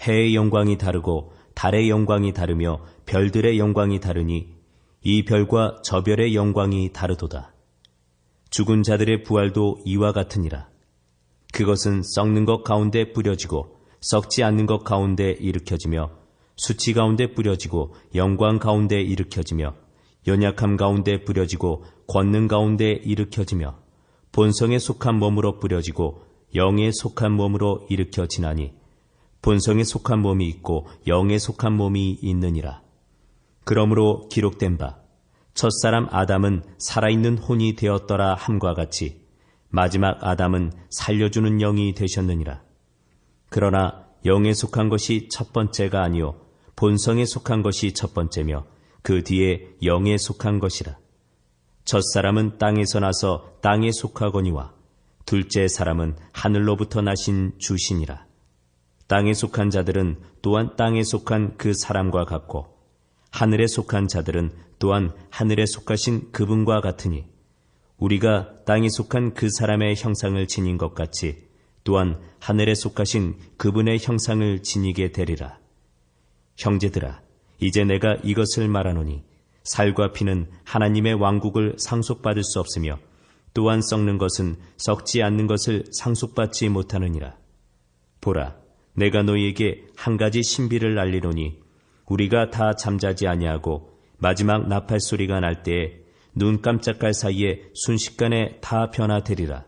해의 영광이 다르고 달의 영광이 다르며 별들의 영광이 다르니 이 별과 저 별의 영광이 다르도다. 죽은 자들의 부활도 이와 같으니라. 그것은 썩는 것 가운데 뿌려지고 썩지 않는 것 가운데 일으켜지며 수치 가운데 뿌려지고 영광 가운데 일으켜지며 연약함 가운데 뿌려지고 권능 가운데 일으켜지며 본성에 속한 몸으로 뿌려지고 영에 속한 몸으로 일으켜지나니 본성에 속한 몸이 있고 영에 속한 몸이 있느니라. 그러므로 기록된 바 첫사람 아담은 살아있는 혼이 되었더라 함과 같이 마지막 아담은 살려주는 영이 되셨느니라. 그러나 영에 속한 것이 첫 번째가 아니요 본성에 속한 것이 첫 번째며 그 뒤에 영에 속한 것이라. 첫사람은 땅에서 나서 땅에 속하거니와 둘째 사람은 하늘로부터 나신 주시니라. 땅에 속한 자들은 또한 땅에 속한 그 사람과 같고 하늘에 속한 자들은 또한 하늘에 속하신 그분과 같으니 우리가 땅에 속한 그 사람의 형상을 지닌 것 같이 또한 하늘에 속하신 그분의 형상을 지니게 되리라. 형제들아, 이제 내가 이것을 말하노니 살과 피는 하나님의 왕국을 상속받을 수 없으며 또한 썩는 것은 썩지 않는 것을 상속받지 못하느니라. 보라, 내가 너희에게 한 가지 신비를 알리노니 우리가 다 잠자지 아니하고 마지막 나팔 소리가 날 때에 눈 깜짝할 사이에 순식간에 다 변화되리라.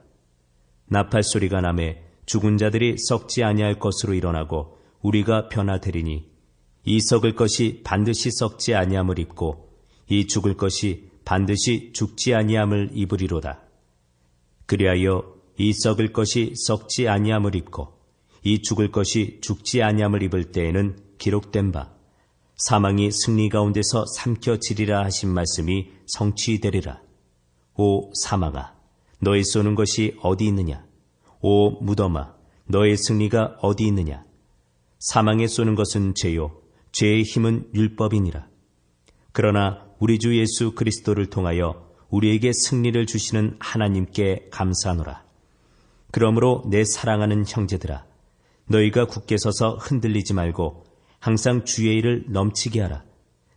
나팔 소리가 나매 죽은 자들이 썩지 아니할 것으로 일어나고 우리가 변화되리니 이 썩을 것이 반드시 썩지 아니함을 입고 이 죽을 것이 반드시 죽지 아니함을 입으리로다. 그리하여 이 썩을 것이 썩지 아니함을 입고 이 죽을 것이 죽지 아니함을 입을 때에는 기록된 바 사망이 승리 가운데서 삼켜지리라 하신 말씀이 성취되리라. 오 사망아, 너의 쏘는 것이 어디 있느냐? 오 무덤아, 너의 승리가 어디 있느냐? 사망에 쏘는 것은 죄요, 죄의 힘은 율법이니라. 그러나 우리 주 예수 그리스도를 통하여 우리에게 승리를 주시는 하나님께 감사하노라. 그러므로 내 사랑하는 형제들아, 너희가 굳게 서서 흔들리지 말고 항상 주의 일을 넘치게 하라.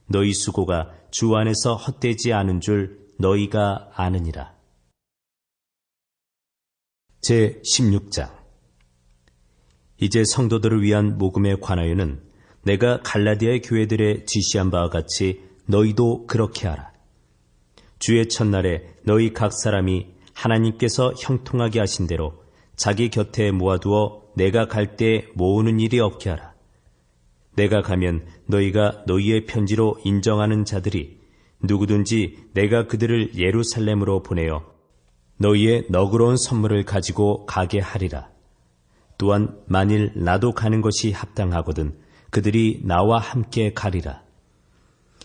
너희 수고가 주 안에서 헛되지 않은 줄 너희가 아느니라. 제16장. 이제 성도들을 위한 복음에 관하여는 내가 갈라디아의 교회들에 지시한 바와 같이 너희도 그렇게 하라. 주의 첫날에 너희 각 사람이 하나님께서 형통하게 하신 대로 자기 곁에 모아두어 내가 갈 때 모으는 일이 없게 하라. 내가 가면 너희가 너희의 편지로 인정하는 자들이 누구든지 내가 그들을 예루살렘으로 보내어 너희의 너그러운 선물을 가지고 가게 하리라. 또한 만일 나도 가는 것이 합당하거든 그들이 나와 함께 가리라.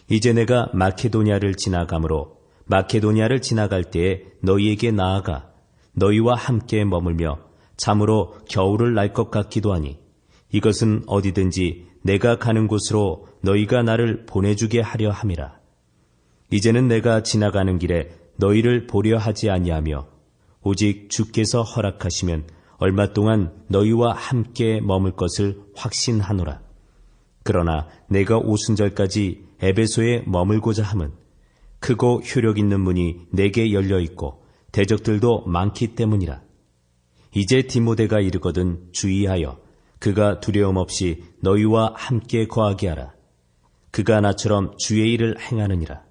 이제 내가 마케도니아를 지나가므로 마케도니아를 지나갈 때에 너희에게 나아가 너희와 함께 머물며 참으로 겨울을 날 것 같기도 하니 이것은 어디든지 내가 가는 곳으로 너희가 나를 보내주게 하려 함이라. 이제는 내가 지나가는 길에 너희를 보려 하지 아니하며 오직 주께서 허락하시면 얼마 동안 너희와 함께 머물 것을 확신하노라. 그러나 내가 오순절까지 에베소에 머물고자 함은 크고 효력 있는 문이 내게 열려 있고 대적들도 많기 때문이라. 이제 디모데가 이르거든 주의하여 그가 두려움 없이 너희와 함께 거하게 하라. 그가 나처럼 주의 일을 행하느니라.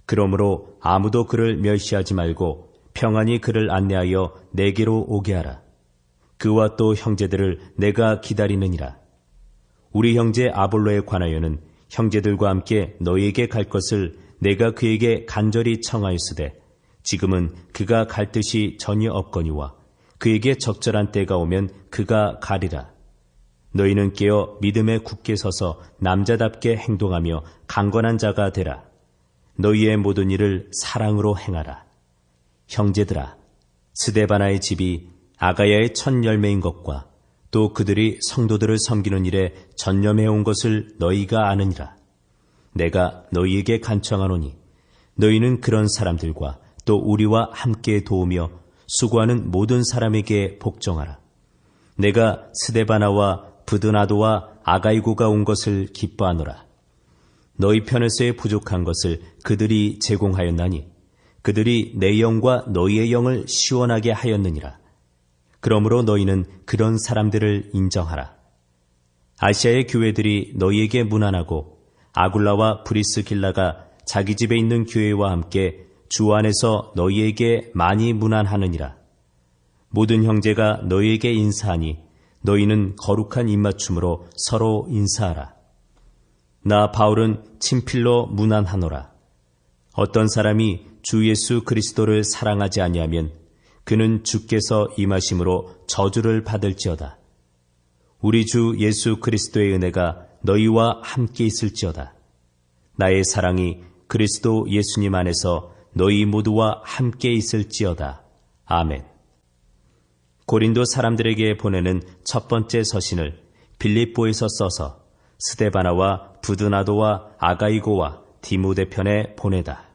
그러므로 아무도 그를 멸시하지 말고 평안히 그를 안내하여 내게로 오게 하라. 그와 또 형제들을 내가 기다리느니라. 우리 형제 아볼로에 관하여는 형제들과 함께 너희에게 갈 것을 내가 그에게 간절히 청하였으되 지금은 그가 갈 뜻이 전혀 없거니와 그에게 적절한 때가 오면 그가 가리라. 너희는 깨어 믿음에 굳게 서서 남자답게 행동하며 강건한 자가 되라. 너희의 모든 일을 사랑으로 행하라. 형제들아, 스데바나의 집이 아가야의 첫 열매인 것과 또 그들이 성도들을 섬기는 일에 전념해온 것을 너희가 아느니라. 내가 너희에게 간청하노니 너희는 그런 사람들과 또 우리와 함께 도우며 수고하는 모든 사람에게 복종하라. 내가 스데바나와 브드나도와 아가이고가 온 것을 기뻐하노라. 너희 편에서의 부족한 것을 그들이 제공하였나니 그들이 내 영과 너희의 영을 시원하게 하였느니라. 그러므로 너희는 그런 사람들을 인정하라. 아시아의 교회들이 너희에게 문안하고 아굴라와 브리스길라가 자기 집에 있는 교회와 함께 주 안에서 너희에게 많이 문안하느니라. 모든 형제가 너희에게 인사하니 너희는 거룩한 입맞춤으로 서로 인사하라. 나 바울은 친필로 문안하노라. 어떤 사람이 주 예수 그리스도를 사랑하지 아니하면 그는 주께서 임하심으로 저주를 받을지어다. 우리 주 예수 그리스도의 은혜가 너희와 함께 있을지어다. 나의 사랑이 그리스도 예수님 안에서 너희 모두와 함께 있을지어다. 아멘. 고린도 사람들에게 보내는 첫 번째 서신을 빌립보에서 써서 스데바나와 부드나도와 아가이고와 디모데 편에 보내다.